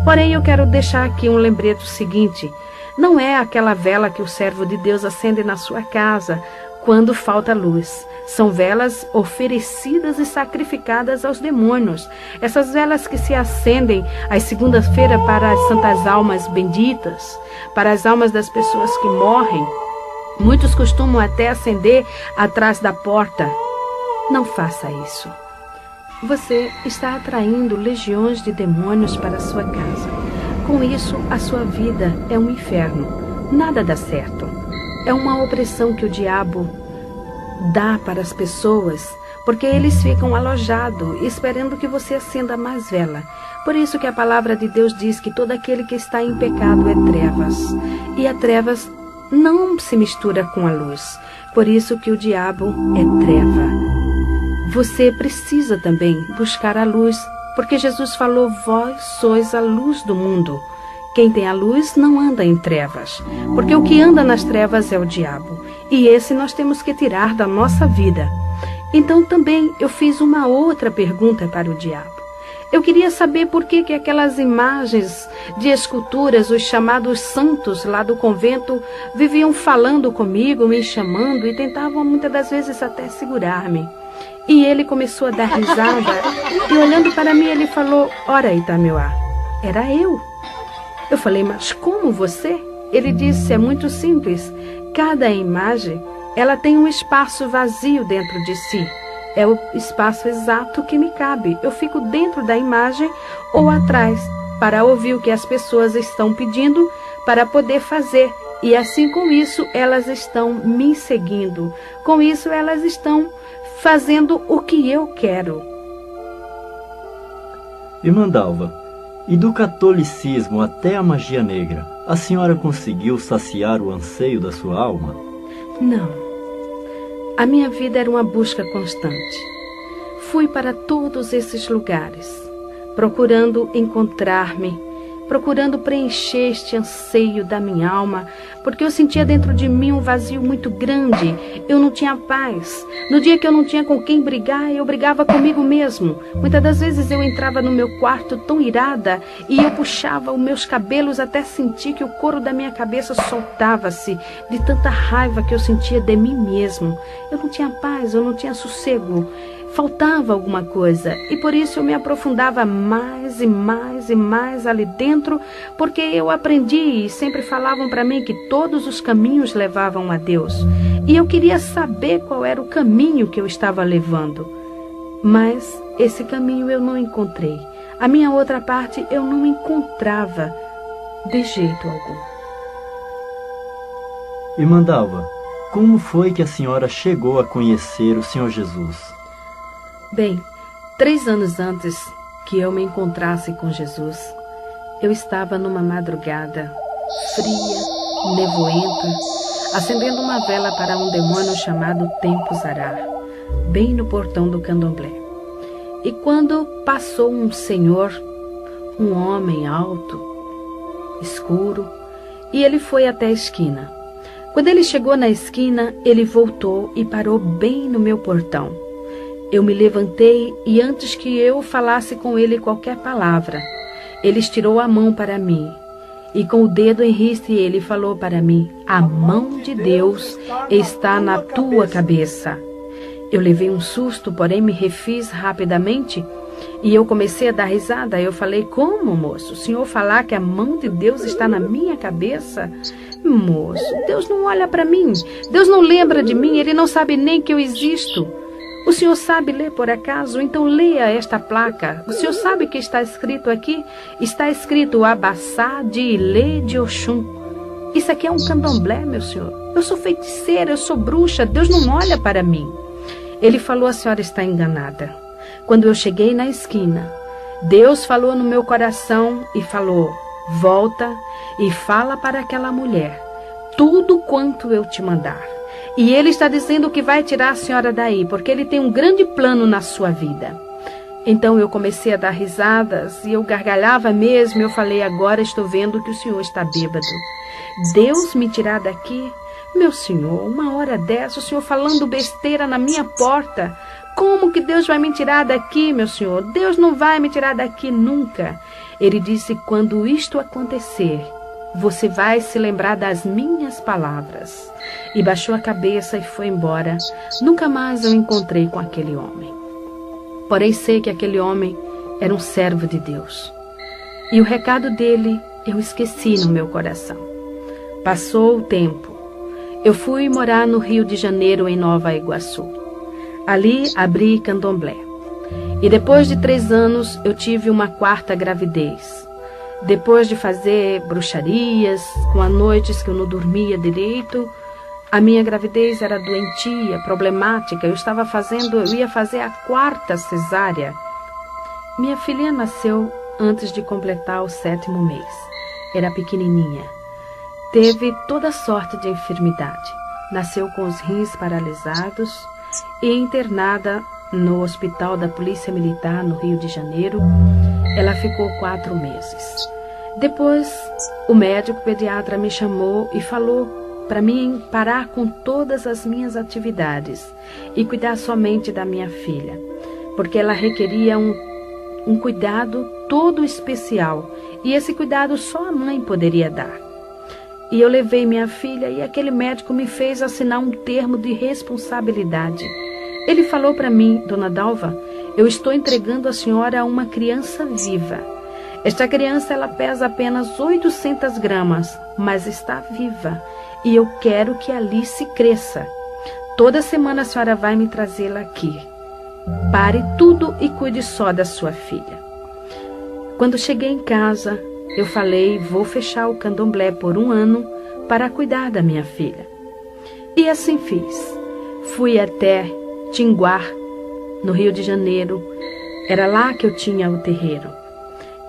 Porém, eu quero deixar aqui um lembrete seguinte. Não é aquela vela que o servo de Deus acende na sua casa quando falta luz. São velas oferecidas e sacrificadas aos demônios. Essas velas que se acendem às segundas-feiras para as santas almas benditas, para as almas das pessoas que morrem. Muitos costumam até acender atrás da porta. Não faça isso. Você está atraindo legiões de demônios para a sua casa. Com isso, a sua vida é um inferno. Nada dá certo. É uma opressão que o diabo dá para as pessoas, porque eles ficam alojados, esperando que você acenda mais vela. Por isso que a palavra de Deus diz que todo aquele que está em pecado é trevas. E a trevas não se mistura com a luz. Por isso que o diabo é treva. Você precisa também buscar a luz, Porque Jesus falou: vós sois a luz do mundo. Quem tem a luz não anda em trevas, porque o que anda nas trevas é o diabo, e esse nós temos que tirar da nossa vida. Então também eu fiz uma outra pergunta para o diabo. Eu queria saber por que aquelas imagens de esculturas, os chamados santos lá do convento, viviam falando comigo, me chamando e tentavam muitas das vezes até segurar-me. E ele começou a dar risada e olhando para mim ele falou: ora, Itameuá, era eu. Eu falei: mas como você? Ele disse: é muito simples. Cada imagem, ela tem um espaço vazio dentro de si. É o espaço exato que me cabe. Eu fico dentro da imagem ou atrás para ouvir o que as pessoas estão pedindo para poder fazer. E assim, com isso, elas estão me seguindo. Com isso, elas estão fazendo o que eu quero. Irmã Dalva, e do catolicismo até a magia negra, a senhora conseguiu saciar o anseio da sua alma? Não. A minha vida era uma busca constante. Fui para todos esses lugares, procurando encontrar-me, procurando preencher este anseio da minha alma, porque eu sentia dentro de mim um vazio muito grande. Eu não tinha paz. No dia que eu não tinha com quem brigar, eu brigava comigo mesmo. Muitas das vezes eu entrava no meu quarto tão irada e eu puxava os meus cabelos até sentir que o couro da minha cabeça soltava-se de tanta raiva que eu sentia de mim mesmo. Eu não tinha paz, eu não tinha sossego. Faltava alguma coisa e por isso eu me aprofundava mais e mais e mais ali dentro, porque eu aprendi e sempre falavam para mim que todos os caminhos levavam a Deus e eu queria saber qual era o caminho que eu estava levando, mas esse caminho eu não encontrei. A minha outra parte eu não encontrava de jeito algum. Irmã Dalva, como foi que a senhora chegou a conhecer o Senhor Jesus? Bem, 3 anos antes que eu me encontrasse com Jesus, eu estava numa madrugada fria, nevoenta, acendendo uma vela para um demônio chamado Tempo Zará, bem no portão do candomblé. E quando passou um senhor, um homem alto, escuro, e ele foi até a esquina. Quando ele chegou na esquina, ele voltou e parou bem no meu portão. Eu me levantei e antes que eu falasse com ele qualquer palavra, ele estirou a mão para mim e com o dedo em ristre ele falou para mim: a mão de Deus está na tua cabeça. Eu levei um susto, porém me refiz rapidamente e eu comecei a dar risada. Eu falei: como, moço? O senhor falar que a mão de Deus está na minha cabeça? Moço, Deus não olha para mim, Deus não lembra de mim, Ele não sabe nem que eu existo. O senhor sabe ler por acaso? Então leia esta placa. O senhor sabe o que está escrito aqui? Está escrito Abassá de Ilê de Oxum. Isso aqui é um candomblé, meu senhor. Eu sou feiticeira, eu sou bruxa, Deus não olha para mim. Ele falou: a senhora está enganada. Quando eu cheguei na esquina, Deus falou no meu coração e falou: volta e fala para aquela mulher tudo quanto eu te mandar. E ele está dizendo que vai tirar a senhora daí, porque ele tem um grande plano na sua vida. Então eu comecei a dar risadas e eu gargalhava mesmo. Eu falei: agora estou vendo que o senhor está bêbado. Deus me tirar daqui? Meu senhor, uma hora dessa, o senhor falando besteira na minha porta. Como que Deus vai me tirar daqui, meu senhor? Deus não vai me tirar daqui nunca. Ele disse: quando isto acontecer, você vai se lembrar das minhas palavras. E baixou a cabeça e foi embora. Nunca mais eu encontrei com aquele homem. Porém sei que aquele homem era um servo de Deus. E o recado dele eu esqueci no meu coração. Passou o tempo. Eu fui morar no Rio de Janeiro, em Nova Iguaçu. Ali abri candomblé. E depois de 3 anos eu tive uma 4ª gravidez. Depois de fazer bruxarias, com as noites que eu não dormia direito, a minha gravidez era doentia, problemática. Eu ia fazer a 4ª cesárea. Minha filha nasceu antes de completar o 7º mês. Era pequenininha. Teve toda sorte de enfermidade. Nasceu com os rins paralisados e internada no Hospital da Polícia Militar, no Rio de Janeiro. Ela ficou 4 meses. Depois, o médico pediatra me chamou e falou para mim parar com todas as minhas atividades e cuidar somente da minha filha, porque ela requeria um cuidado todo especial, e esse cuidado só a mãe poderia dar. E eu levei minha filha e aquele médico me fez assinar um termo de responsabilidade. Ele falou para mim: Dona Dalva, eu estou entregando a senhora a uma criança viva. Esta criança, ela pesa apenas 800 gramas, mas está viva, e eu quero que a Alice cresça. Toda semana a senhora vai me trazê-la aqui. Pare tudo e cuide só da sua filha. Quando cheguei em casa, eu falei: vou fechar o candomblé por 1 ano para cuidar da minha filha. E assim fiz. Fui até Tinguá, no Rio de Janeiro. Era lá que eu tinha o terreiro.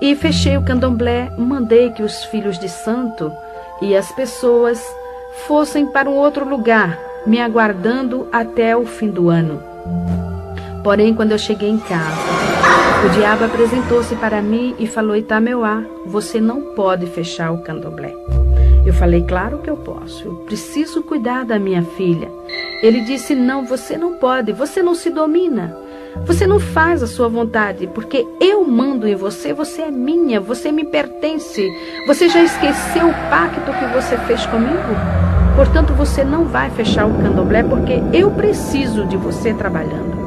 E fechei o candomblé, mandei que os filhos de santo e as pessoas fossem para um outro lugar, me aguardando até o fim do ano. Porém, quando eu cheguei em casa, o diabo apresentou-se para mim e falou: Itameuá, você não pode fechar o candomblé. Eu falei: claro que eu posso, eu preciso cuidar da minha filha. Ele disse: não, você não pode, você não se domina. Você não faz a sua vontade, porque eu mando em você, você é minha, você me pertence. Você já esqueceu o pacto que você fez comigo? Portanto, você não vai fechar o candomblé, porque eu preciso de você trabalhando.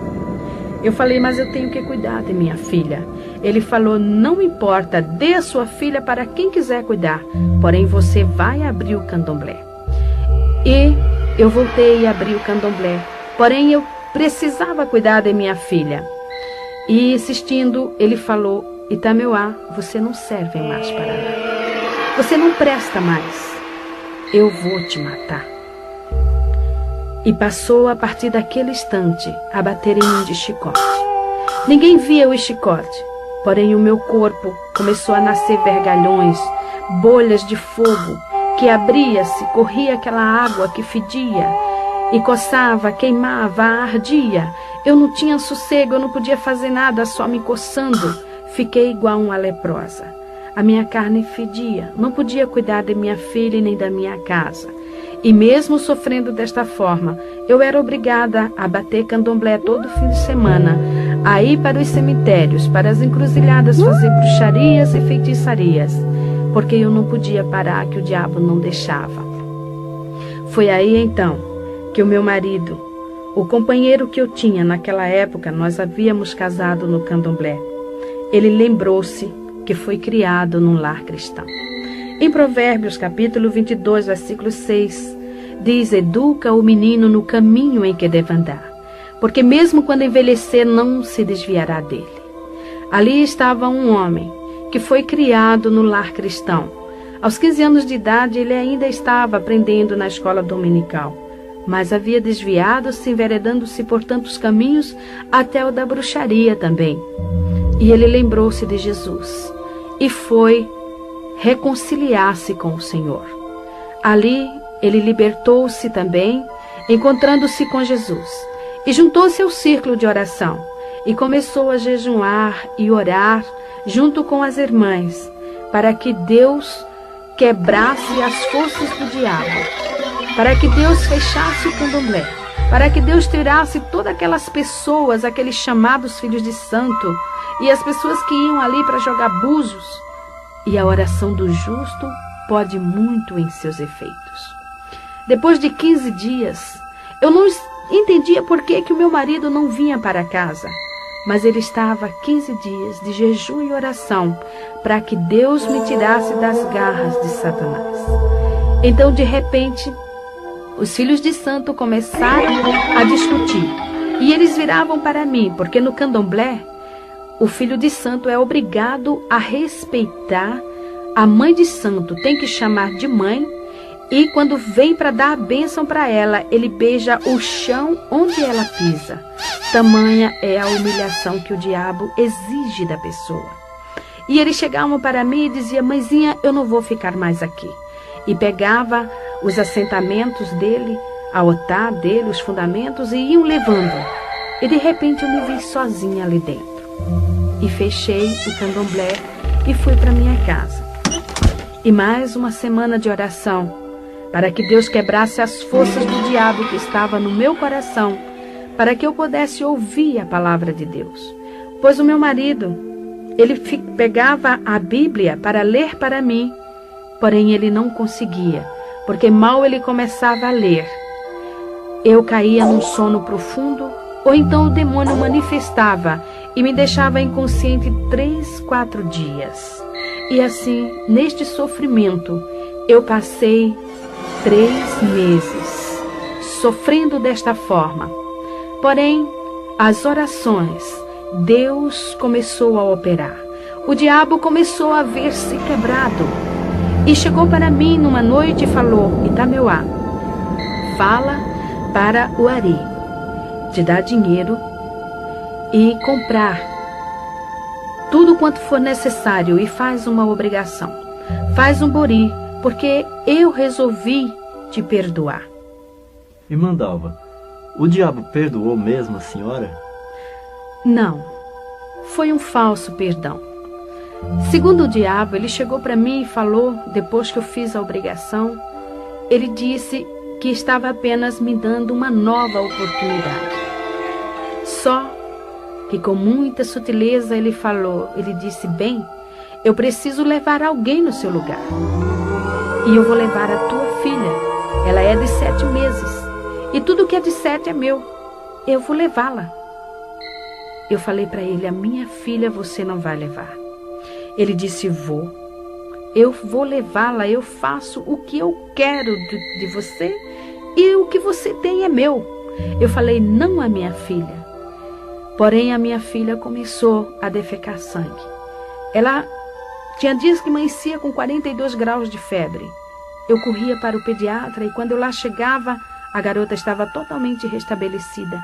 Eu falei: mas eu tenho que cuidar de minha filha. Ele falou: não importa, dê a sua filha para quem quiser cuidar, porém você vai abrir o candomblé. E eu voltei e abri o candomblé, porém eu precisava cuidar de minha filha. E insistindo, ele falou: Itameuá, você não serve mais para nada. Você não presta mais. Eu vou te matar. E passou a partir daquele instante a bater em mim de chicote. Ninguém via o chicote, porém o meu corpo começou a nascer vergalhões, bolhas de fogo, que abria-se, corria aquela água que fedia, e coçava, queimava, ardia. Eu não tinha sossego, eu não podia fazer nada, só me coçando. Fiquei igual uma leprosa. A minha carne fedia, não podia cuidar de minha filha e nem da minha casa. E mesmo sofrendo desta forma, eu era obrigada a bater candomblé todo fim de semana, a ir para os cemitérios, para as encruzilhadas, fazer bruxarias e feitiçarias, porque eu não podia parar, que o diabo não deixava. Foi aí então que o meu marido, o companheiro que eu tinha naquela época, nós havíamos casado no candomblé, ele lembrou-se que foi criado num lar cristão. Em Provérbios, capítulo 22, versículo 6, diz: educa o menino no caminho em que deve andar, porque mesmo quando envelhecer não se desviará dele. Ali estava um homem que foi criado no lar cristão. Aos 15 anos de idade, ele ainda estava aprendendo na escola dominical, mas havia desviado-se, enveredando-se por tantos caminhos, até o da bruxaria também. E ele lembrou-se de Jesus e foi reconciliar-se com o Senhor. Ali ele libertou-se também, encontrando-se com Jesus, e juntou-se ao círculo de oração e começou a jejuar e orar junto com as irmãs, para que Deus quebrasse as forças do diabo, para que Deus fechasse o candomblé, para que Deus tirasse todas aquelas pessoas, aqueles chamados filhos de santo, e as pessoas que iam ali para jogar búzios. E a oração do justo pode muito em seus efeitos. Depois de 15 dias, eu não entendia por que o meu marido não vinha para casa, mas ele estava 15 dias de jejum e oração para que Deus me tirasse das garras de Satanás. Então, de repente, os filhos de santo começaram a discutir, e eles viravam para mim, porque no candomblé, o filho de santo é obrigado a respeitar a mãe de santo, tem que chamar de mãe, e quando vem para dar a bênção para ela, ele beija o chão onde ela pisa. Tamanha é a humilhação que o diabo exige da pessoa. E eles chegavam para mim e diziam: mãezinha, eu não vou ficar mais aqui. E pegava os assentamentos dele, a otá dele, os fundamentos, e iam levando. e de repente eu me vi sozinha ali dentro. E fechei o candomblé e fui para minha casa. E mais uma semana de oração, para que Deus quebrasse as forças do diabo que estava no meu coração, para que eu pudesse ouvir a palavra de Deus. Pois o meu marido, ele pegava a Bíblia para ler para mim, porém ele não conseguia, porque mal ele começava a ler, eu caía num sono profundo, ou então o demônio manifestava e me deixava inconsciente 3, 4 dias. E assim, neste sofrimento, eu passei 3 meses sofrendo desta forma. Porém, as orações, Deus começou a operar. O diabo começou a ver-se quebrado. E chegou para mim numa noite e falou: Itameuá, fala para o Ari te dar dinheiro e comprar tudo quanto for necessário e faz uma obrigação. Faz um bori, porque eu resolvi te perdoar. Irmã Dalva, o diabo perdoou mesmo a senhora? Não, foi um falso perdão. Segundo o diabo, ele chegou para mim e falou, depois que eu fiz a obrigação, ele disse que estava apenas me dando uma nova oportunidade. Só que com muita sutileza ele falou, ele disse: bem, eu preciso levar alguém no seu lugar. E eu vou levar a tua filha. Ela é de 7 meses. E tudo que é de 7 é meu. Eu vou levá-la. Eu falei para ele: a minha filha você não vai levar. Ele disse: vou. Eu vou levá-la. Eu faço o que eu quero de você. E o que você tem é meu. Eu falei: não a minha filha. Porém, a minha filha começou a defecar sangue. Ela tinha dias que amanhecia com 42 graus de febre. Eu corria para o pediatra e quando eu lá chegava, a garota estava totalmente restabelecida.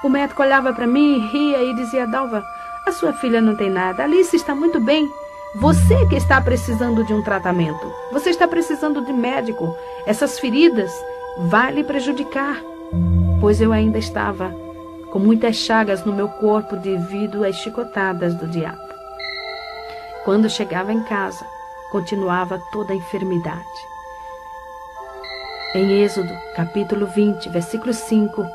O médico olhava para mim, ria e dizia: Dalva, a sua filha não tem nada. Alice está muito bem. Você que está precisando de um tratamento. Você está precisando de médico. Essas feridas vão lhe prejudicar. Pois eu ainda estava com muitas chagas no meu corpo devido às chicotadas do diabo. Quando chegava em casa, continuava toda a enfermidade. Em Êxodo, capítulo 20, versículo 5,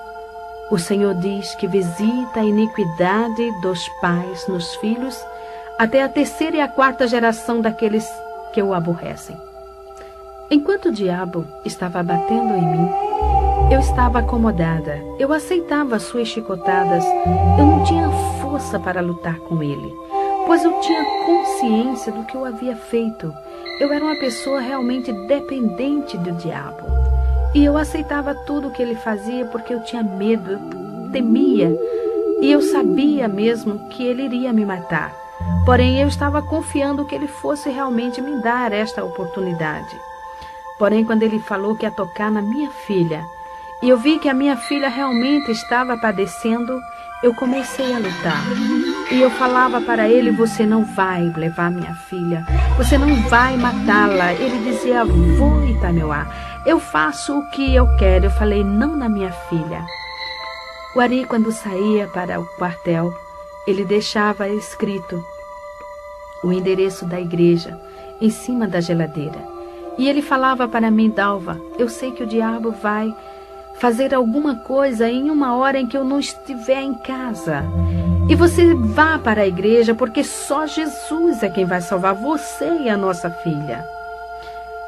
o Senhor diz que visita a iniquidade dos pais nos filhos até a 3ª e a 4ª geração daqueles que o aborrecem. Enquanto o diabo estava batendo em mim, eu estava acomodada, eu aceitava as suas chicotadas, eu não tinha força para lutar com ele, pois eu tinha consciência do que eu havia feito. Eu era uma pessoa realmente dependente do diabo. E eu aceitava tudo o que ele fazia porque eu tinha medo, eu temia. E eu sabia mesmo que ele iria me matar. Porém, eu estava confiando que ele fosse realmente me dar esta oportunidade. Porém, quando ele falou que ia tocar na minha filha, e eu vi que a minha filha realmente estava padecendo, eu comecei a lutar. E eu falava para ele: você não vai levar minha filha, você não vai matá-la. Ele dizia: vou, Itameuá, eu faço o que eu quero. Eu falei: não na minha filha. O Ari, quando saía para o quartel, ele deixava escrito o endereço da igreja em cima da geladeira. E ele falava para mim: Dalva, eu sei que o diabo vai fazer alguma coisa em uma hora em que eu não estiver em casa. E você vá para a igreja, porque só Jesus é quem vai salvar você e a nossa filha.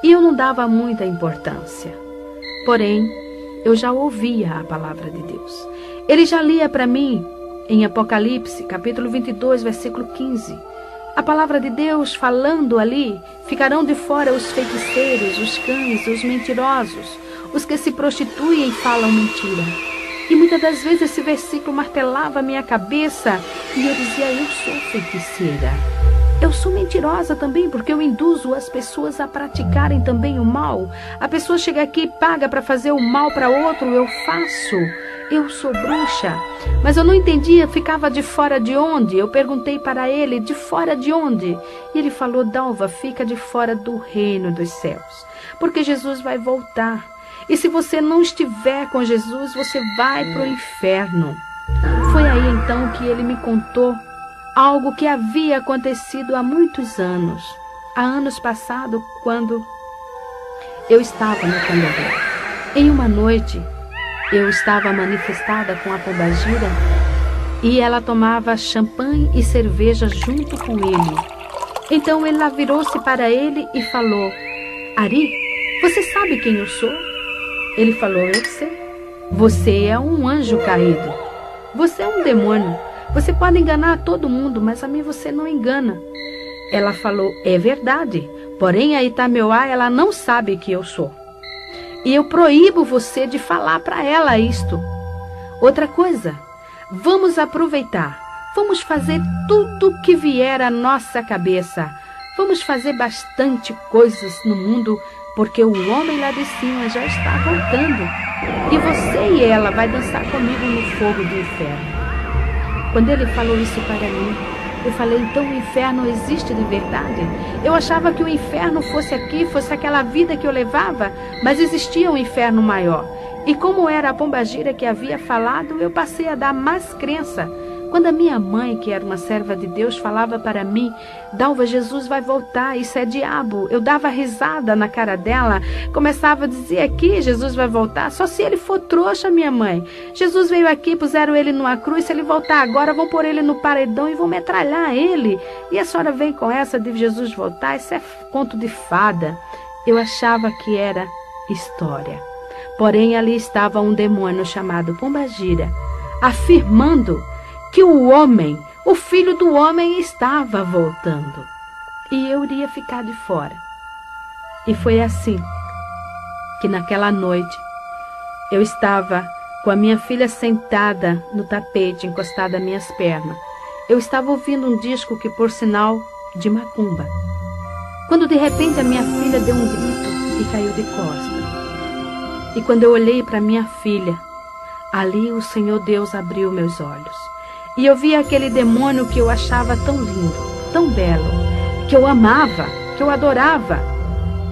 E eu não dava muita importância. Porém, eu já ouvia a palavra de Deus. Ele já lia para mim em Apocalipse, capítulo 22, versículo 15. A palavra de Deus falando ali: ficarão de fora os feiticeiros, os cães, os mentirosos, os que se prostituem e falam mentira. E muitas das vezes esse versículo martelava a minha cabeça e eu dizia: eu sou feiticeira. Eu sou mentirosa também, porque eu induzo as pessoas a praticarem também o mal. A pessoa chega aqui e paga para fazer o mal para outro, eu faço. Eu sou bruxa. Mas eu não entendia, ficava de fora de onde? Eu perguntei para ele: de fora de onde? E ele falou: Dalva, fica de fora do reino dos céus, porque Jesus vai voltar. E se você não estiver com Jesus, você vai para o inferno. aí então que ele me contou algo que havia acontecido há muitos anos. Há anos passados, quando eu estava no candomblé. Em uma noite, eu estava manifestada com a pombagira e ela tomava champanhe e cerveja junto com ele. Então ela virou-se para ele e falou: Ari, você sabe quem eu sou? Ele falou: eu sei. Você é um anjo caído. Você é um demônio. Você pode enganar todo mundo, mas a mim você não engana. Ela falou: é verdade. Porém, a Itameuá, ela não sabe que eu sou. E eu proíbo você de falar para ela isto. Outra coisa, vamos aproveitar. Vamos fazer tudo que vier à nossa cabeça. Vamos fazer bastante coisas no mundo, porque o homem lá de cima já está voltando. E você e ela vai dançar comigo no fogo do inferno. Quando ele falou isso para mim, eu falei: então o inferno existe de verdade? Eu achava que o inferno fosse aqui, fosse aquela vida que eu levava, mas existia um inferno maior. E como era a pombagira que havia falado, eu passei a dar mais crença. Quando a minha mãe, que era uma serva de Deus, falava para mim: Dalva, Jesus vai voltar, isso é diabo. Eu dava risada na cara dela, começava a dizer aqui: Jesus vai voltar, só se ele for trouxa, minha mãe. Jesus veio aqui, puseram ele numa cruz, se ele voltar agora, vão pôr ele no paredão e vão metralhar ele. E a senhora vem com essa de Jesus voltar, isso é conto de fada. Eu achava que era história. Porém, ali estava um demônio chamado Pombagira, afirmando que o homem, o filho do homem, estava voltando. E eu iria ficar de fora. E foi assim que naquela noite eu estava com a minha filha sentada no tapete, encostada às minhas pernas. Eu estava ouvindo um disco que, por sinal, de macumba. Quando de repente a minha filha deu um grito e caiu de costas. E quando eu olhei para minha filha, ali o Senhor Deus abriu meus olhos. E eu vi aquele demônio que eu achava tão lindo, tão belo, que eu amava, que eu adorava.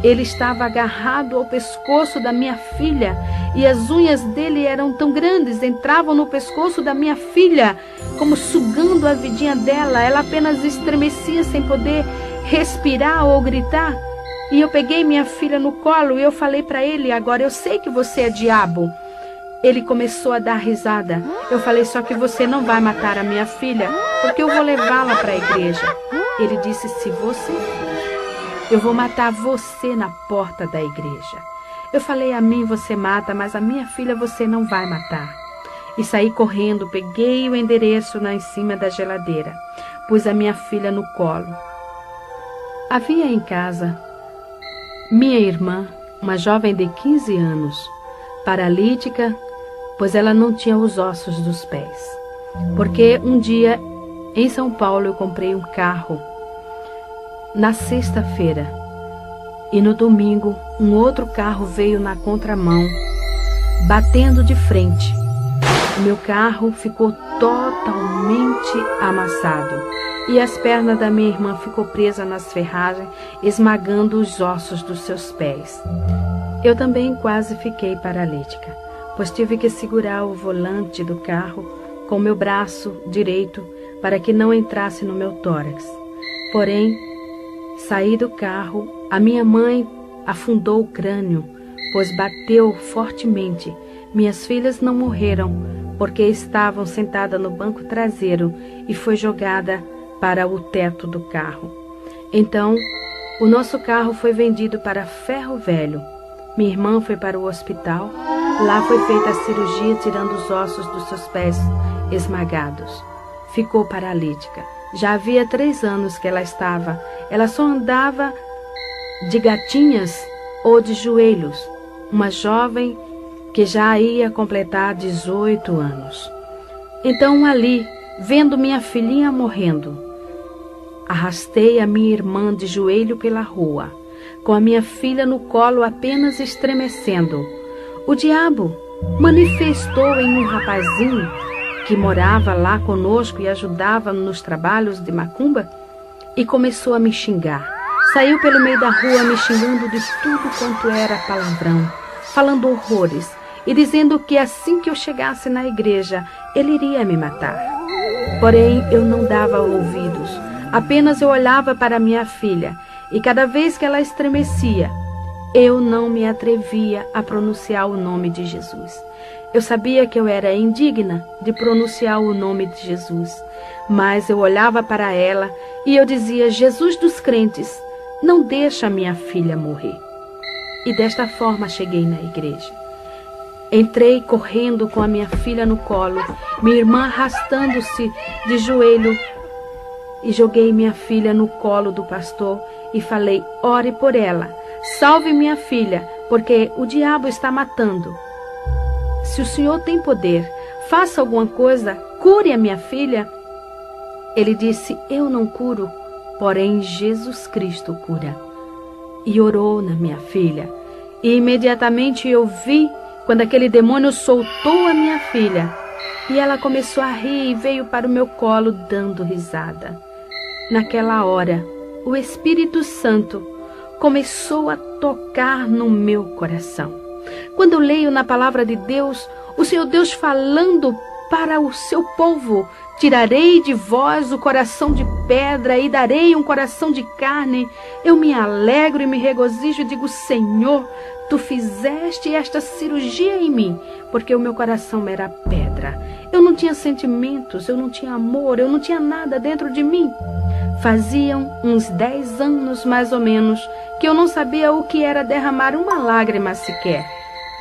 Ele estava agarrado ao pescoço da minha filha e as unhas dele eram tão grandes, entravam no pescoço da minha filha, como sugando a vidinha dela. Ela apenas estremecia sem poder respirar ou gritar. E eu peguei minha filha no colo e eu falei para ele: agora eu sei que você é diabo. Ele começou a dar risada. Eu falei: só que você não vai matar a minha filha, porque eu vou levá-la para a igreja. Ele disse: se você for, eu vou matar você na porta da igreja. Eu falei: a mim você mata, mas a minha filha você não vai matar. E saí correndo, peguei o endereço lá em cima da geladeira, pus a minha filha no colo. Havia em casa minha irmã, uma jovem de 15 anos, paralítica, pois ela não tinha os ossos dos pés. Porque um dia, em São Paulo, eu comprei um carro na sexta-feira. E no domingo, um outro carro veio na contramão, batendo de frente. O meu carro ficou totalmente amassado. E as pernas da minha irmã ficou presa nas ferragens, esmagando os ossos dos seus pés. Eu também quase fiquei paralítica, pois tive que segurar o volante do carro com meu braço direito para que não entrasse no meu tórax. Porém, saí do carro, a minha mãe afundou o crânio, pois bateu fortemente. Minhas filhas não morreram, porque estavam sentadas no banco traseiro e foi jogada para o teto do carro. Então, o nosso carro foi vendido para Ferro Velho. Minha irmã foi para o hospital. Lá foi feita a cirurgia, tirando os ossos dos seus pés esmagados. Ficou paralítica. Já havia 3 anos que ela estava. Ela só andava de gatinhas ou de joelhos. Uma jovem que já ia completar 18 anos. Então ali, vendo minha filhinha morrendo, arrastei a minha irmã de joelho pela rua, com a minha filha no colo apenas estremecendo. O diabo manifestou em um rapazinho que morava lá conosco e ajudava nos trabalhos de macumba e começou a me xingar. Saiu pelo meio da rua me xingando de tudo quanto era palavrão, falando horrores e dizendo que assim que eu chegasse na igreja, ele iria me matar. Porém, eu não dava ouvidos. Apenas eu olhava para minha filha, e cada vez que ela estremecia, eu não me atrevia a pronunciar o nome de Jesus. Eu sabia que eu era indigna de pronunciar o nome de Jesus, mas eu olhava para ela e eu dizia: Jesus dos crentes, não deixa minha filha morrer. E desta forma cheguei na igreja. Entrei correndo com a minha filha no colo, minha irmã arrastando-se de joelho, e joguei minha filha no colo do pastor e falei: ore por ela, salve minha filha, porque o diabo está matando. Se o Senhor tem poder, faça alguma coisa, cure a minha filha. Ele disse: eu não curo, porém Jesus Cristo cura. E orou na minha filha. E imediatamente eu vi quando aquele demônio soltou a minha filha. E ela começou a rir e veio para o meu colo dando risada. Naquela hora, o Espírito Santo começou a tocar no meu coração. Quando eu leio na palavra de Deus, o Senhor Deus falando para o seu povo: tirarei de vós o coração de pedra e darei um coração de carne. Eu me alegro e me regozijo e digo: Senhor, tu fizeste esta cirurgia em mim, porque o meu coração era pedra. Eu não tinha sentimentos, eu não tinha amor, eu não tinha nada dentro de mim. Faziam uns 10 anos, mais ou menos, que eu não sabia o que era derramar uma lágrima sequer.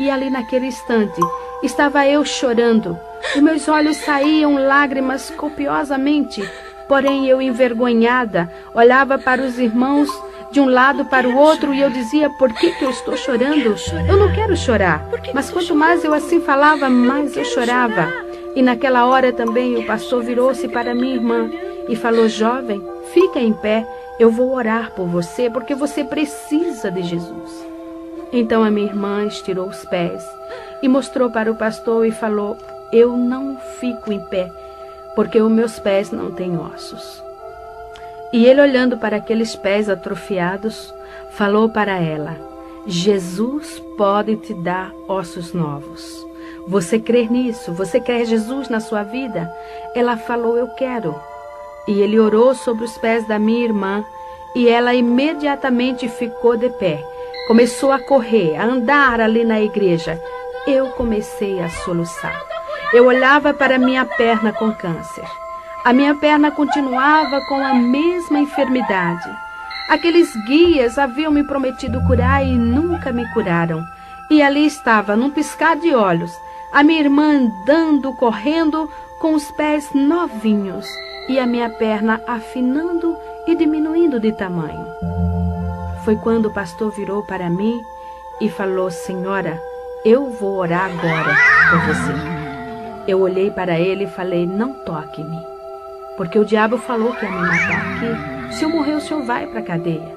E ali naquele instante, estava eu chorando. E meus olhos saíam lágrimas copiosamente. Porém, eu, envergonhada, olhava para os irmãos de um lado para o outro e eu dizia: por que eu estou chorando? Eu não quero chorar. Mas quanto mais eu assim falava, mais eu chorava. E naquela hora também o pastor virou-se para minha irmã e falou: jovem, fica em pé, eu vou orar por você, porque você precisa de Jesus. Então a minha irmã estirou os pés e mostrou para o pastor e falou: eu não fico em pé, porque os meus pés não têm ossos. E ele, olhando para aqueles pés atrofiados, falou para ela: Jesus pode te dar ossos novos. Você crê nisso? Você quer Jesus na sua vida? Ela falou: eu quero. E ele orou sobre os pés da minha irmã e ela imediatamente ficou de pé. Começou a correr, a andar ali na igreja. Eu comecei a soluçar. Eu olhava para minha perna com câncer. A minha perna continuava com a mesma enfermidade. Aqueles guias haviam me prometido curar e nunca me curaram. E ali estava, num piscar de olhos, a minha irmã andando, correndo, com os pés novinhos e a minha perna afinando e diminuindo de tamanho. Foi quando o pastor virou para mim e falou: senhora, eu vou orar agora por você. Eu olhei para ele e falei: não toque-me, porque o diabo falou que ia me matar aqui. Se eu morrer, o senhor vai para a cadeia.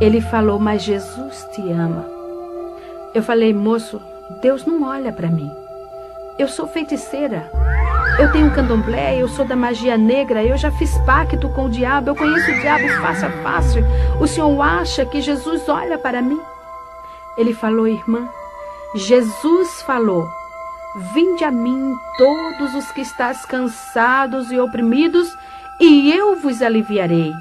Ele falou: mas Jesus te ama. Eu falei: moço, Deus não olha para mim. Eu sou feiticeira. Eu tenho candomblé, eu sou da magia negra, eu já fiz pacto com o diabo, eu conheço o diabo face a face. O senhor acha que Jesus olha para mim? Ele falou: irmã, Jesus falou: vinde a mim todos os que estáis cansados e oprimidos, e eu vos aliviarei.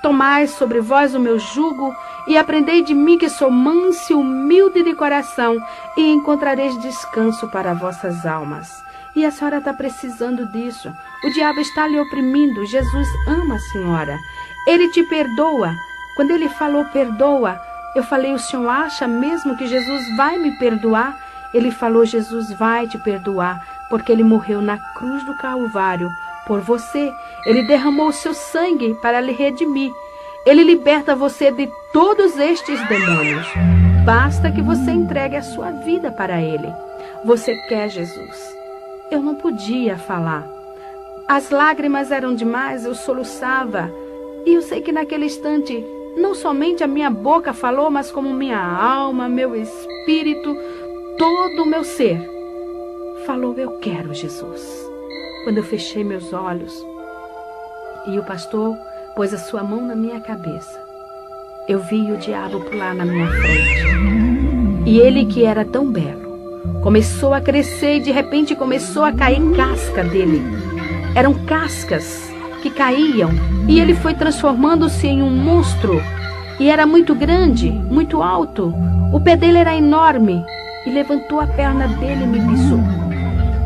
Tomai sobre vós o meu jugo e aprendei de mim, que sou manso e humilde de coração, e encontrareis descanso para vossas almas. E a senhora está precisando disso. O diabo está lhe oprimindo. Jesus ama a senhora. Ele te perdoa. Quando ele falou perdoa, eu falei: o senhor acha mesmo que Jesus vai me perdoar? Ele falou: Jesus vai te perdoar, porque ele morreu na cruz do Calvário por você. Ele derramou o seu sangue para lhe redimir. Ele liberta você de todos estes demônios. Basta que você entregue a sua vida para ele. Você quer Jesus? Eu não podia falar. As lágrimas eram demais, eu soluçava. E eu sei que naquele instante, não somente a minha boca falou, mas como minha alma, meu espírito, todo o meu ser falou: eu quero Jesus. Quando eu fechei meus olhos e o pastor pôs a sua mão na minha cabeça, eu vi o diabo pular na minha frente. E ele, que era tão belo, começou a crescer e de repente começou a cair casca dele. eram cascas que caíam, e ele foi transformando-se em um monstro. E era muito grande, muito alto. O pé dele era enorme, e levantou a perna dele e me pisou.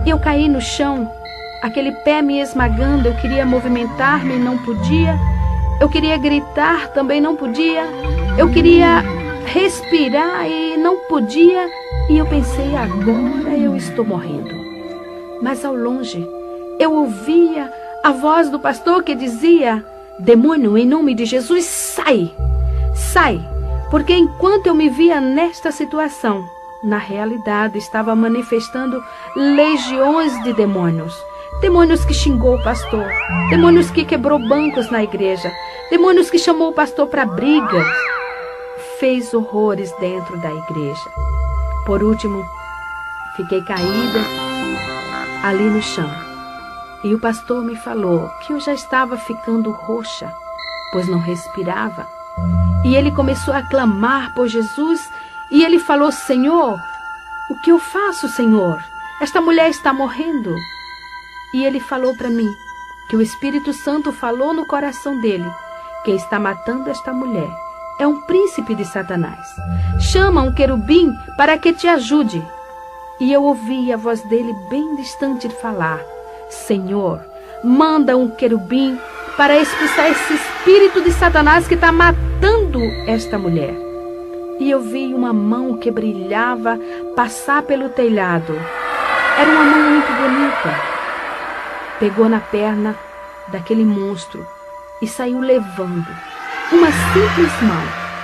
Eu caí no chão, aquele pé me esmagando. Eu queria movimentar-me e não podia. Eu queria gritar, também não podia. Eu queria respirar e não podia. E eu pensei, agora eu estou morrendo. Mas ao longe, eu ouvia a voz do pastor que dizia: demônio, em nome de Jesus, sai! Sai! Porque enquanto eu me via nesta situação, na realidade estava manifestando legiões de demônios. Demônios que xingou o pastor, demônios que quebrou bancos na igreja, demônios que chamou o pastor para brigas, fez horrores dentro da igreja. Por último, fiquei caída ali no chão. E o pastor me falou que eu já estava ficando roxa, pois não respirava. E ele começou a clamar por Jesus, e ele falou: Senhor, o que eu faço, Senhor? Esta mulher está morrendo. E ele falou para mim que o Espírito Santo falou no coração dele: quem está matando esta mulher é um príncipe de Satanás. Chama um querubim para que te ajude. E eu ouvi a voz dele bem distante falar: Senhor, manda um querubim para expulsar esse espírito de Satanás que está matando esta mulher. E eu vi uma mão que brilhava passar pelo telhado. Era uma mão muito bonita. Pegou na perna daquele monstro e saiu levando. Uma simples mão,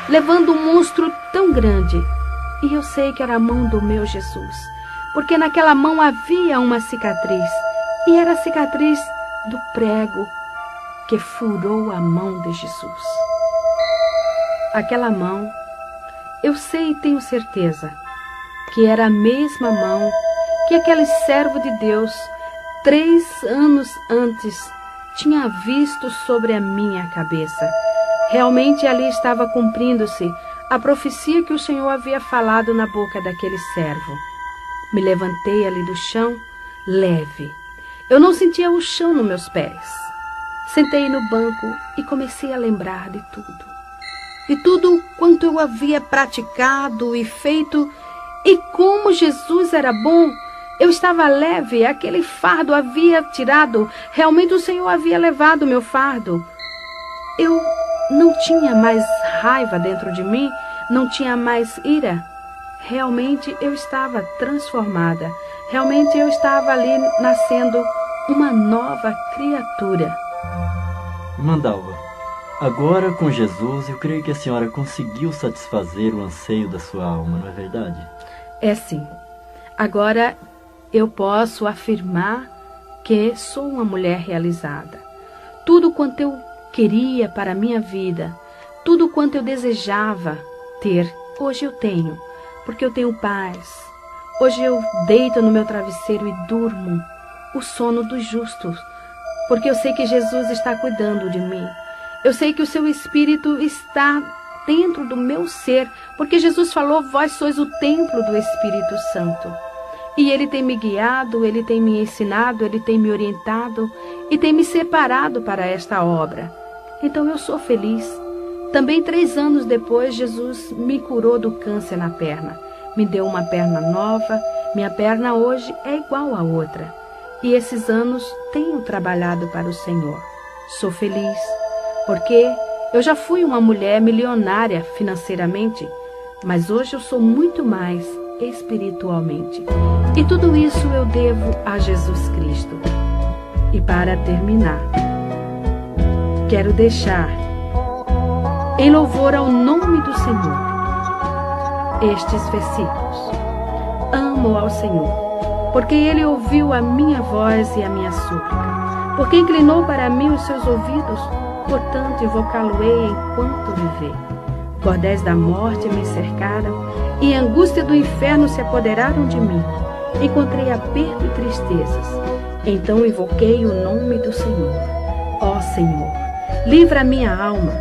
levando um monstro tão grande. E eu sei que era a mão do meu Jesus, porque naquela mão havia uma cicatriz. E era a cicatriz do prego que furou a mão de Jesus. Aquela mão, eu sei e tenho certeza que era a mesma mão que aquele servo de Deus 3 anos antes tinha visto sobre a minha cabeça. Realmente ali estava cumprindo-se a profecia que o Senhor havia falado na boca daquele servo. Me levantei ali do chão, leve. Eu não sentia o chão nos meus pés. Sentei no banco e comecei a lembrar de tudo. De tudo quanto eu havia praticado e feito, e como Jesus era bom. Eu estava leve, aquele fardo havia tirado. Realmente o Senhor havia levado o meu fardo. Eu não tinha mais raiva dentro de mim, não tinha mais ira. Realmente eu estava transformada. Realmente eu estava ali nascendo uma nova criatura. Mandalva, agora com Jesus eu creio que a senhora conseguiu satisfazer o anseio da sua alma, não é verdade? É sim. Agora eu posso afirmar que sou uma mulher realizada. Tudo quanto eu queria para a minha vida, tudo quanto eu desejava ter, hoje eu tenho, porque eu tenho paz. Hoje eu deito no meu travesseiro e durmo o sono dos justos, porque eu sei que Jesus está cuidando de mim. Eu sei que o seu Espírito está dentro do meu ser, porque Jesus falou: vós sois o templo do Espírito Santo. E Ele tem me guiado, Ele tem me ensinado, Ele tem me orientado e tem me separado para esta obra. Então eu sou feliz. Também 3 anos depois, Jesus me curou do câncer na perna. Me deu uma perna nova. Minha perna hoje é igual à outra. E esses anos tenho trabalhado para o Senhor. Sou feliz, porque eu já fui uma mulher milionária financeiramente, mas hoje eu sou muito mais espiritualmente. E tudo isso eu devo a Jesus Cristo. E para terminar, quero deixar em louvor ao nome do Senhor estes versículos. Amo ao Senhor, porque Ele ouviu a minha voz e a minha súplica, porque inclinou para mim os seus ouvidos, portanto invocá-lo-ei enquanto viver. Cordéis da morte me cercaram, e a angústia do inferno se apoderaram de mim. Encontrei aperto e tristezas. Então invoquei o nome do Senhor. Ó Senhor, livra a minha alma.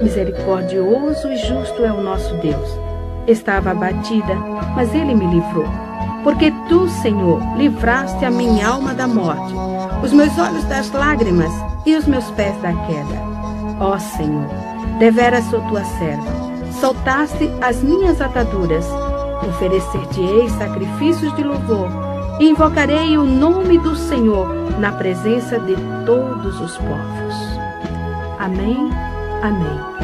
Misericordioso e justo é o nosso Deus. Estava abatida, mas Ele me livrou. Porque tu, Senhor, livraste a minha alma da morte. os meus olhos das lágrimas e os meus pés da queda. Ó Senhor, deveras sou tua serva, soltaste as minhas ataduras, oferecer-te-ei sacrifícios de louvor, e invocarei o nome do Senhor na presença de todos os povos. Amém, amém.